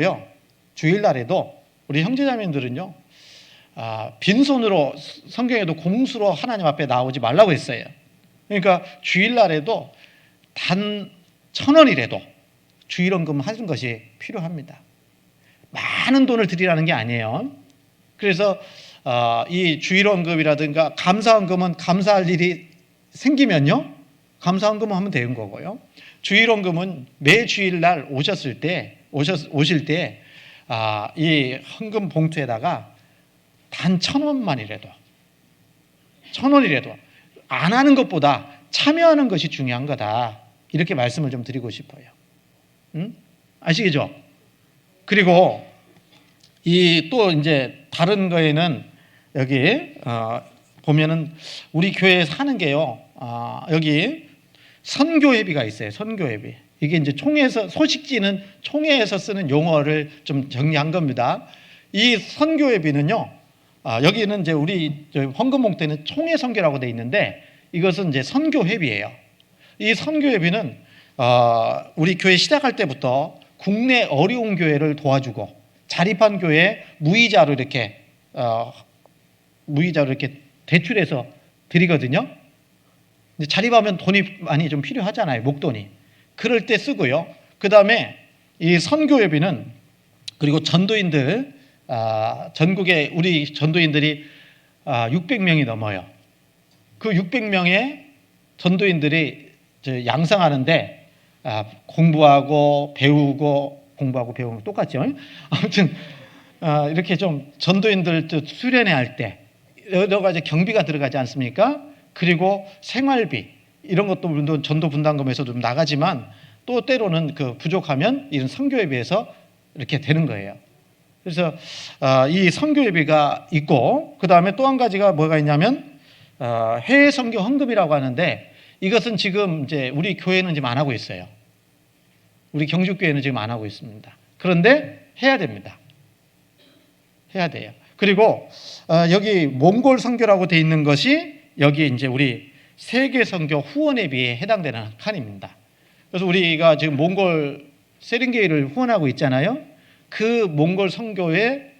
우리 형제자매들은요, 빈손으로 성경에도 공수로 하나님 앞에 나오지 말라고 했어요. 그러니까 주일날에도 단 1,000원이라도 주일헌금 하는 것이 필요합니다. 많은 돈을 드리라는 게 아니에요. 그래서 이 주일헌금이라든가 감사헌금은 감사할 일이 생기면요, 감사헌금을 하면 되는 거고요. 주일헌금은 매 주일날 오실 때 이 헌금 봉투에다가 단 1,000원만이라도 안 하는 것보다 참여하는 것이 중요한 거다. 이렇게 말씀을 좀 드리고 싶어요. 아시겠죠? 그리고 또 이제 다른 거에는 여기 보면은 우리 교회에서 하는 게요. 여기 선교회비가 있어요. 선교회비. 이게 이제 총회에서, 소식지는 총회에서 쓰는 용어를 좀 정리한 겁니다. 이 선교회비는요, 여기는 이제 우리 헌금봉 때는 총회 선교라고 돼 있는데 이것은 이제 선교회비예요. 이 선교회비는 우리 교회 시작할 때부터 국내 어려운 교회를 도와주고 자립한 교회에 무이자로 이렇게 대출해서 드리거든요. 자립하면 돈이 많이 좀 필요하잖아요, 목돈이. 그럴 때 쓰고요. 그 다음에 이 선교회비는, 그리고 전도인들, 전국에 우리 전도인들이 600명이 넘어요. 그 600명의 전도인들이 양성하는데 공부하고 배우고, 공부하고 배우는 똑같죠. 아무튼 이렇게 좀 전도인들 수련회 할 때 여러 가지 경비가 들어가지 않습니까? 그리고 생활비 이런 것도 물론 전도 분담금에서 좀 나가지만 또 때로는 그 부족하면 이런 선교회비에서 이렇게 되는 거예요. 그래서 이 선교회비가 있고, 그 다음에 또 한 가지가 뭐가 있냐면 해외 선교 헌금이라고 하는데, 이것은 지금 이제 우리 교회는 지금 안 하고 있어요. 우리 경주교회는 지금 안 하고 있습니다. 그런데 해야 됩니다. 해야 돼요. 그리고 여기 몽골 선교라고 돼 있는 것이 여기 이제 우리 세계 선교 후원회비에 해당되는 칸입니다. 그래서 우리가 지금 몽골 세렝게이를 후원하고 있잖아요. 그 몽골 선교에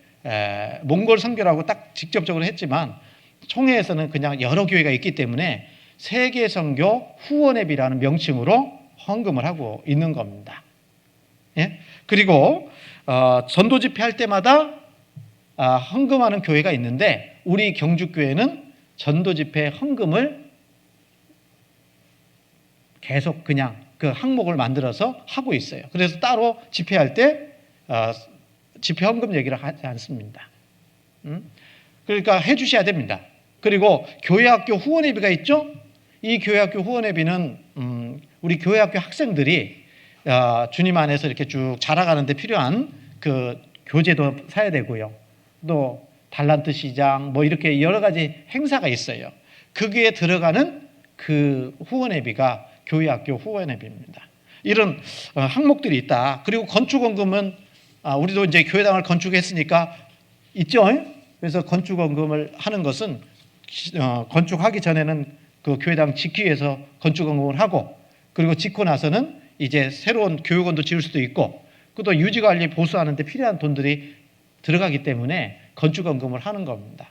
몽골 선교라고 딱 직접적으로 했지만 총회에서는 그냥 여러 교회가 있기 때문에 세계 선교 후원회비라는 명칭으로 헌금을 하고 있는 겁니다. 예? 그리고 전도 집회 할 때마다 헌금하는 교회가 있는데 우리 경주교회는 전도 집회 헌금을 계속 그냥 그 항목을 만들어서 하고 있어요. 그래서 따로 집회할 때 집회 헌금 얘기를 하지 않습니다. 그러니까 해주셔야 됩니다. 그리고 교회학교 후원회비가 있죠. 이 교회학교 후원회비는 우리 교회학교 학생들이 주님 안에서 이렇게 쭉 자라가는 데 필요한 그 교재도 사야 되고요. 또 달란트 시장 뭐 이렇게 여러 가지 행사가 있어요. 거기에 들어가는 그 후원회비가 교회학교 후원회비입니다. 이런 항목들이 있다. 그리고 건축원금은 우리도 이제 교회당을 건축했으니까 있죠. 그래서 건축원금을 하는 것은 건축하기 전에는 그 교회당 짓기 위해서 건축원금을 하고, 그리고 짓고 나서는 이제 새로운 교육원도 지을 수도 있고, 또 유지관리 보수하는 데 필요한 돈들이 들어가기 때문에 건축원금을 하는 겁니다.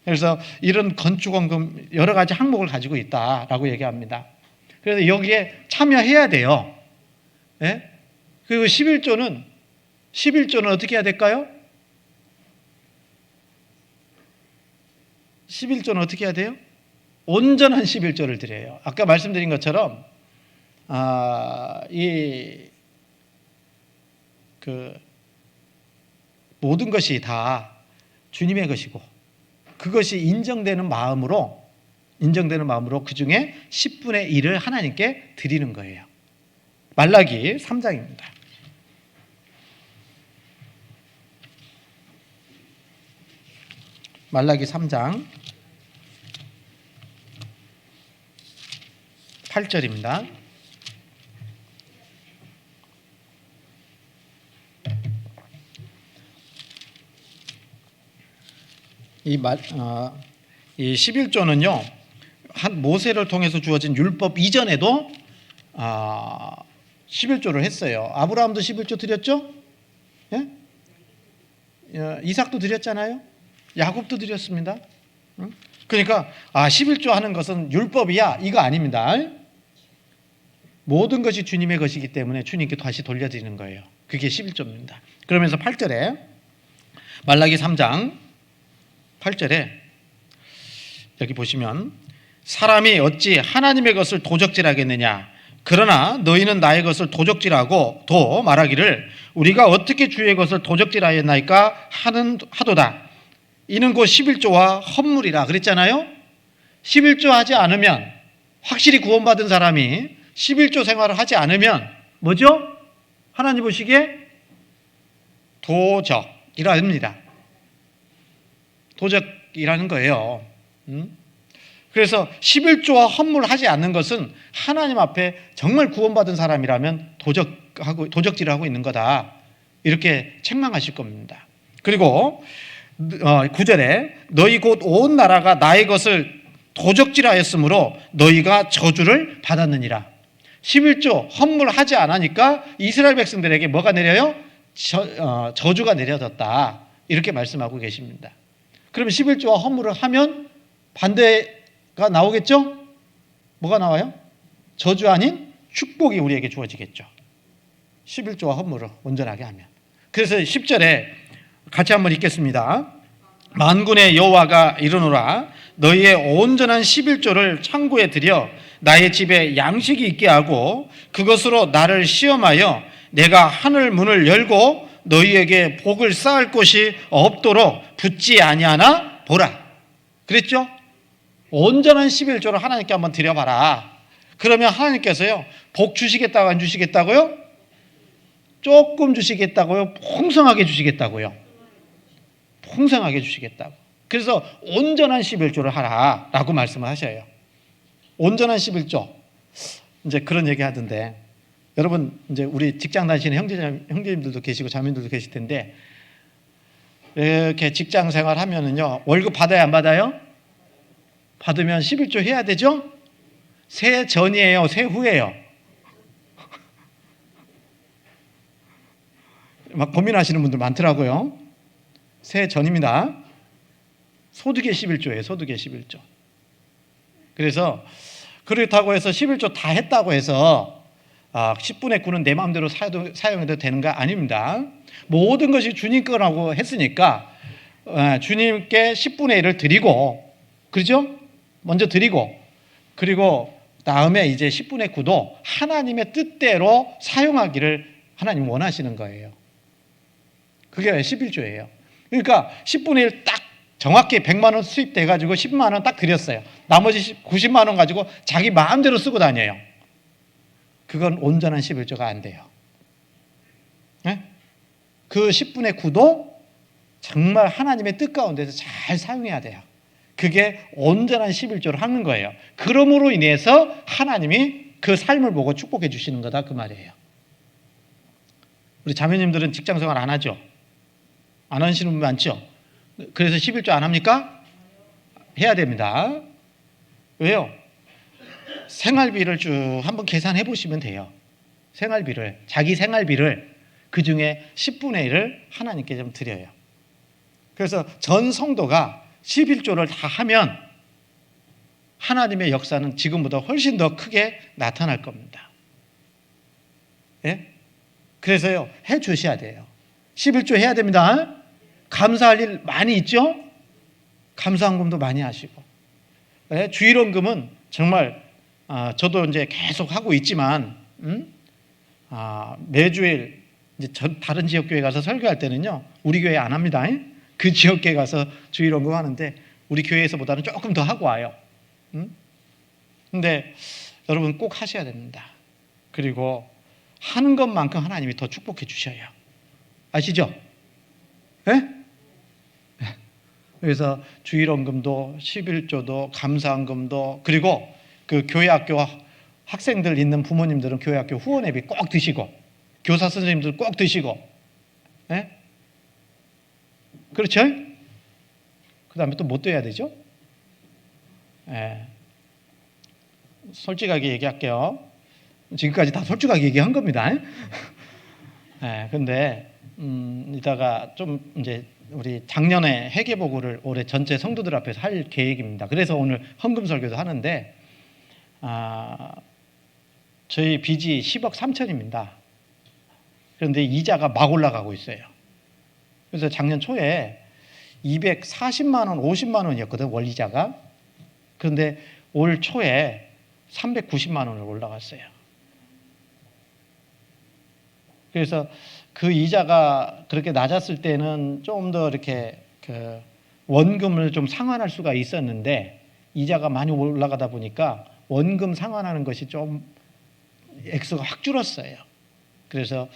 그래서 이런 건축원금 여러 가지 항목을 가지고 있다라고 얘기합니다. 그래서 여기에 참여해야 돼요. 예? 그리고 11조는 어떻게 해야 될까요? 11조는 어떻게 해야 돼요? 온전한 11조를 드려요. 아까 말씀드린 것처럼 모든 것이 다 주님의 것이고 그것이 인정되는 마음으로 그 중에 10분의 1을 하나님께 드리는 거예요. 말라기 3장입니다. 말라기 3장 8절입니다. 이 11조는요, 한 모세를 통해서 주어진 율법 이전에도 11조를 했어요. 아브라함도 11조 드렸죠? 예? 이삭도 드렸잖아요. 야곱도 드렸습니다. 그러니까 11조 하는 것은 율법이야, 이거 아닙니다. 모든 것이 주님의 것이기 때문에 주님께 다시 돌려드리는 거예요. 그게 11조입니다. 그러면서 8절에 말라기 3장 8절에 여기 보시면 사람이 어찌 하나님의 것을 도적질하겠느냐, 그러나 너희는 나의 것을 도적질하고 또 말하기를 우리가 어떻게 주의 것을 도적질하였나이까 하도다. 이는 곧 11조와 헌물이라 그랬잖아요. 11조 하지 않으면, 확실히 구원받은 사람이 11조 생활을 하지 않으면 뭐죠? 하나님 보시기에 도적이라 합니다. 도적이라는 거예요. 그래서 11조와 헌물하지 않는 것은 하나님 앞에 정말 구원받은 사람이라면 도적질을 하고 있는 거다. 이렇게 책망하실 겁니다. 그리고 9절에 너희 곧 온 나라가 나의 것을 도적질하였으므로 너희가 저주를 받았느니라. 11조 헌물하지 않으니까 이스라엘 백성들에게 뭐가 내려요? 저주가 내려졌다. 이렇게 말씀하고 계십니다. 그러면 11조와 헌물을 하면 반대가 나오겠죠? 뭐가 나와요? 저주 아닌 축복이 우리에게 주어지겠죠. 11조와 헌물을 온전하게 하면. 그래서 10절에 같이 한번 읽겠습니다. 만군의 여호와가 이르노라 너희의 온전한 11조를 창고에 들여 나의 집에 양식이 있게 하고 그것으로 나를 시험하여 내가 하늘 문을 열고 너희에게 복을 쌓을 곳이 없도록 붙지 아니하나 보라. 그랬죠? 온전한 11조를 하나님께 한번 드려봐라. 그러면 하나님께서요 복 주시겠다고 안 주시겠다고요? 조금 주시겠다고요? 풍성하게 주시겠다고요? 풍성하게 주시겠다고. 그래서 온전한 11조를 하라라고 말씀을 하셔요. 온전한 11조. 이제 그런 얘기 하던데 여러분 이제 우리 직장 다니시는 형제님들도 계시고 자매님들도 계실 텐데 이렇게 직장 생활 하면은요 월급 받아야 안 받아요? 받으면 11조 해야 되죠? 새 전이에요? 새 후예요? 막 고민하시는 분들 많더라고요. 새 전입니다. 소득의 11조예요. 소득의 11조. 그래서 그렇다고 해서 11조 다 했다고 해서 10분의 9는 내 마음대로 사용해도 되는 거 아닙니다. 모든 것이 주님 거라고 했으니까 주님께 10분의 1을 드리고, 그렇죠? 먼저 드리고, 그리고 다음에 이제 10분의 9도 하나님의 뜻대로 사용하기를 하나님 원하시는 거예요. 그게 11조예요. 그러니까 10분의 1 딱 정확히 100만 원 수입돼가지고 10만 원 딱 드렸어요. 나머지 90만 원 가지고 자기 마음대로 쓰고 다녀요. 그건 온전한 11조가 안 돼요. 네? 그 10분의 9도 정말 하나님의 뜻 가운데서 잘 사용해야 돼요. 그게 온전한 11조를 하는 거예요. 그러므로 인해서 하나님이 그 삶을 보고 축복해 주시는 거다 그 말이에요. 우리 자매님들은 직장생활 안 하죠? 안 하시는 분 많죠? 그래서 11조 안 합니까? 해야 됩니다. 왜요? 생활비를 쭉 한번 계산해 보시면 돼요. 생활비를, 자기 생활비를 그 중에 10분의 1을 하나님께 좀 드려요. 그래서 전 성도가 11조를 다 하면 하나님의 역사는 지금보다 훨씬 더 크게 나타날 겁니다. 예? 그래서요, 해 주셔야 돼요. 11조 해야 됩니다. 감사할 일 많이 있죠? 감사헌금도 많이 하시고. 예? 주일원금은 정말 저도 이제 계속 하고 있지만 매주일 이제 다른 지역교회 가서 설교할 때는요, 우리 교회 안 합니다. 그 지역교회 가서 주일원금 하는데 우리 교회에서보다는 조금 더 하고 와요. 근데 여러분 꼭 하셔야 됩니다. 그리고 하는 것만큼 하나님이 더 축복해 주셔요. 아시죠? 예? 그래서 주일원금도 11조도 감사헌금도, 그리고 그 교회학교 학생들 있는 부모님들은 교회학교 후원회비 꼭 드시고, 교사 선생님들 꼭 드시고, 예? 그렇죠? 그 다음에 또 뭐 또 해야 되죠? 예. 솔직하게 얘기할게요. 지금까지 다 솔직하게 얘기한 겁니다. 예, 근데 이따가 좀 이제 우리 작년에 회개보고를 올해 전체 성도들 앞에서 할 계획입니다. 그래서 오늘 헌금 설교도 하는데 저희 빚이 10억 3천입니다. 그런데 이자가 막 올라가고 있어요. 그래서 작년 초에 240만 원, 50만 원이었거든, 원이자가. 그런데 올 초에 390만 원으로 올라갔어요. 그래서 그 이자가 그렇게 낮았을 때는 좀 더 이렇게 그 원금을 좀 상환할 수가 있었는데, 이자가 많이 올라가다 보니까 원금 상환하는 것이 좀 액수가 확 줄었어요. 그래서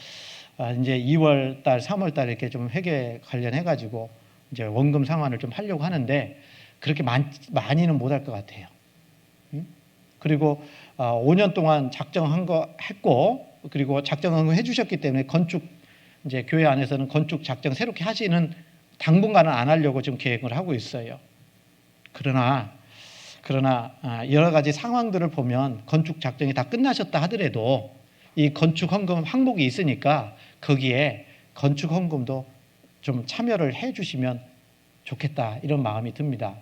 이제 2월 달, 3월 달 이렇게 좀 회계 관련해 가지고 이제 원금 상환을 좀 하려고 하는데 그렇게 많이는 못 할 것 같아요. 그리고 5년 동안 작정한 거 했고, 그리고 작정한 거 해주셨기 때문에 건축, 이제 교회 안에서는 건축 작정 새롭게 하시는 당분간은 안 하려고 지금 계획을 하고 있어요. 그러나 여러 가지 상황들을 보면 건축 작정이 다 끝나셨다 하더라도 이 건축 헌금 항목이 있으니까 거기에 건축 헌금도 좀 참여를 해 주시면 좋겠다, 이런 마음이 듭니다.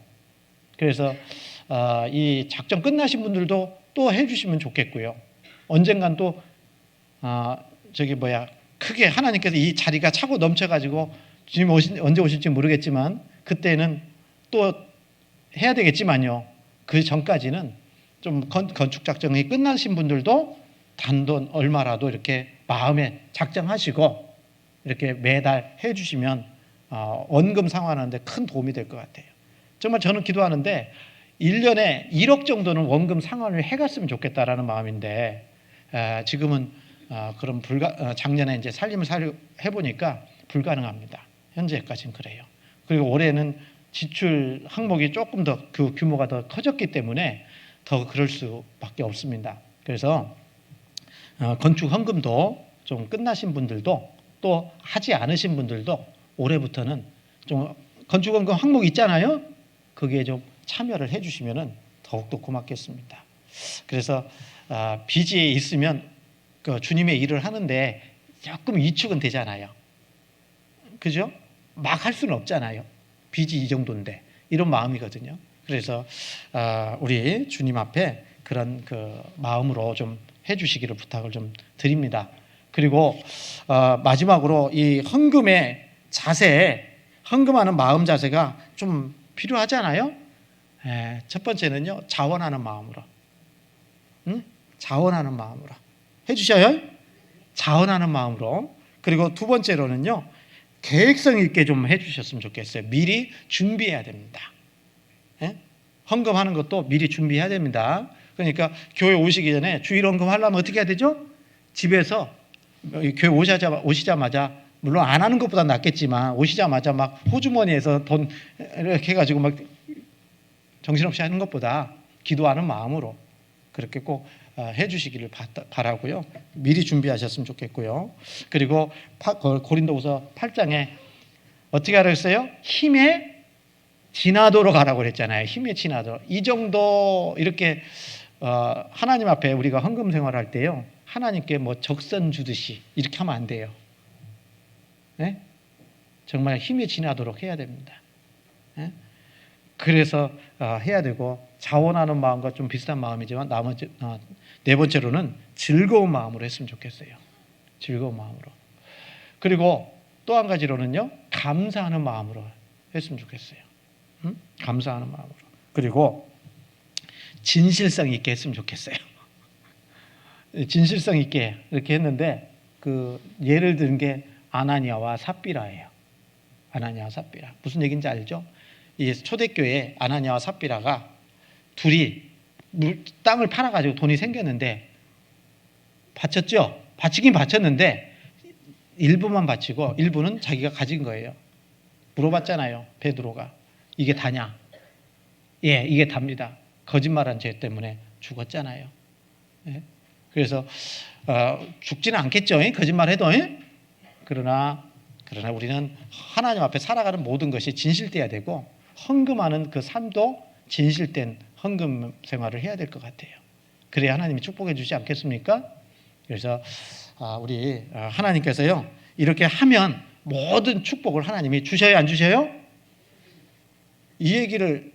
그래서 이 작정 끝나신 분들도 또 해 주시면 좋겠고요. 언젠간 또 크게 하나님께서 이 자리가 차고 넘쳐가지고 주님 언제 오실지 모르겠지만 그때는 또 해야 되겠지만요. 그 전까지는 좀 건축 작정이 끝나신 분들도 단돈 얼마라도 이렇게 마음에 작정하시고 이렇게 매달 해주시면 원금 상환하는데 큰 도움이 될 것 같아요. 정말 저는 기도하는데 1년에 1억 정도는 원금 상환을 해갔으면 좋겠다라는 마음인데 지금은 그럼 작년에 이제 살림을 해보니까 불가능합니다. 현재까지는 그래요. 그리고 올해는 지출 항목이 조금 더 그 규모가 더 커졌기 때문에 더 그럴 수밖에 없습니다. 그래서 건축 헌금도 좀 끝나신 분들도 또 하지 않으신 분들도 올해부터는 좀 건축 헌금 항목 있잖아요. 거기에 좀 참여를 해주시면 더욱더 고맙겠습니다. 그래서 빚이 있으면 그 주님의 일을 하는데 조금 위축은 되잖아요. 그죠? 막 할 수는 없잖아요. 빚이 이 정도인데, 이런 마음이거든요. 그래서 우리 주님 앞에 그런 그 마음으로 좀 해주시기를 부탁을 좀 드립니다. 그리고 마지막으로 이 헌금의 자세, 헌금하는 마음 자세가 좀 필요하잖아요. 첫 번째는요, 자원하는 마음으로, 자원하는 마음으로 해주셔요. 자원하는 마음으로. 그리고 두 번째로는요, 계획성 있게 좀 해주셨으면 좋겠어요. 미리 준비해야 됩니다. 헌금하는 것도 미리 준비해야 됩니다. 그러니까 교회 오시기 전에 주일 헌금 하려면 어떻게 해야 되죠? 집에서 교회 오시자마자, 물론 안 하는 것보다 낫겠지만 오시자마자 막 호주머니에서 돈 이렇게 해가지고 막 정신없이 하는 것보다 기도하는 마음으로 그렇게 꼭 해주시기를 바라고요. 미리 준비하셨으면 좋겠고요. 그리고 고린도후서 8장에 어떻게 하라고 했어요? 힘에 지나도록 하라고 그랬잖아요. 힘에 지나도록. 이 정도 이렇게 하나님 앞에 우리가 헌금 생활할 때요, 하나님께 뭐 적선 주듯이 이렇게 하면 안 돼요. 네? 정말 힘에 지나도록 해야 됩니다. 네? 그래서 해야 되고, 자원하는 마음과 좀 비슷한 마음이지만 나머지 네 번째로는 즐거운 마음으로 했으면 좋겠어요. 즐거운 마음으로. 그리고 또 한 가지로는요, 감사하는 마음으로 했으면 좋겠어요. 감사하는 마음으로. 그리고 진실성 있게 했으면 좋겠어요. 진실성 있게 이렇게 했는데 그 예를 든 게 아나니아와 삽비라예요. 아나니아와 삽비라. 무슨 얘기인지 알죠? 이 초대교회 아나니아와 삽비라가 둘이 땅을 팔아가지고 돈이 생겼는데 바쳤죠? 바치긴 바쳤는데 일부만 바치고 일부는 자기가 가진 거예요. 물어봤잖아요, 베드로가. 이게 다냐? 예, 이게 답니다. 거짓말한 죄 때문에 죽었잖아요. 예? 그래서 죽지는 않겠죠, 거짓말해도. 그러나 우리는 하나님 앞에 살아가는 모든 것이 진실돼야 되고, 헌금하는 그 삶도 진실된 헌금 생활을 해야 될 것 같아요. 그래야 하나님이 축복해 주지 않겠습니까? 그래서 우리 하나님께서요, 이렇게 하면 모든 축복을 하나님이 주셔요, 안 주셔요? 이 얘기를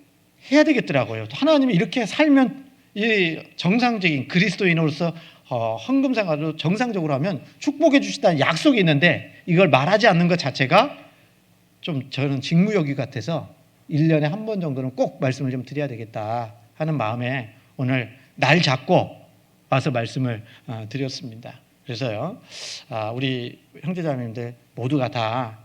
해야 되겠더라고요. 하나님이 이렇게 살면, 이 정상적인 그리스도인으로서 헌금 생활을 정상적으로 하면 축복해 주시다는 약속이 있는데, 이걸 말하지 않는 것 자체가 좀 저는 직무유기 같아서 1년에 한 번 정도는 꼭 말씀을 좀 드려야 되겠다 하는 마음에 오늘 날 잡고 와서 말씀을 드렸습니다. 그래서요, 우리 형제자매님들 모두가 다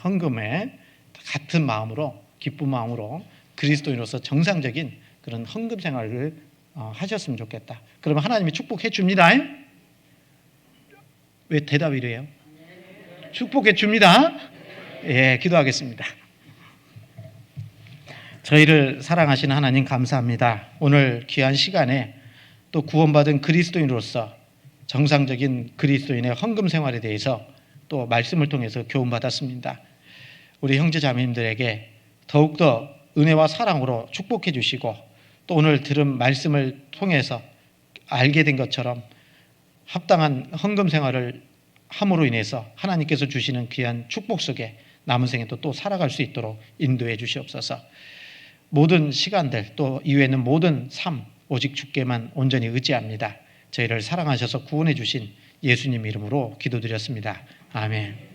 헌금에 같은 마음으로, 기쁜 마음으로 그리스도인으로서 정상적인 그런 헌금 생활을 하셨으면 좋겠다. 그러면 하나님이 축복해 줍니다. 왜 대답이 이래요? 축복해 줍니다. 예, 기도하겠습니다. 저희를 사랑하시는 하나님 감사합니다. 오늘 귀한 시간에 또 구원받은 그리스도인으로서 정상적인 그리스도인의 헌금 생활에 대해서 또 말씀을 통해서 교훈받았습니다. 우리 형제 자매님들에게 더욱더 은혜와 사랑으로 축복해 주시고 또 오늘 들은 말씀을 통해서 알게 된 것처럼 합당한 헌금 생활을 함으로 인해서 하나님께서 주시는 귀한 축복 속에 남은 생에도 또 살아갈 수 있도록 인도해 주시옵소서. 모든 시간들 또 이후에는 모든 삶 오직 주께만 온전히 의지합니다. 저희를 사랑하셔서 구원해 주신 예수님 이름으로 기도드렸습니다. 아멘.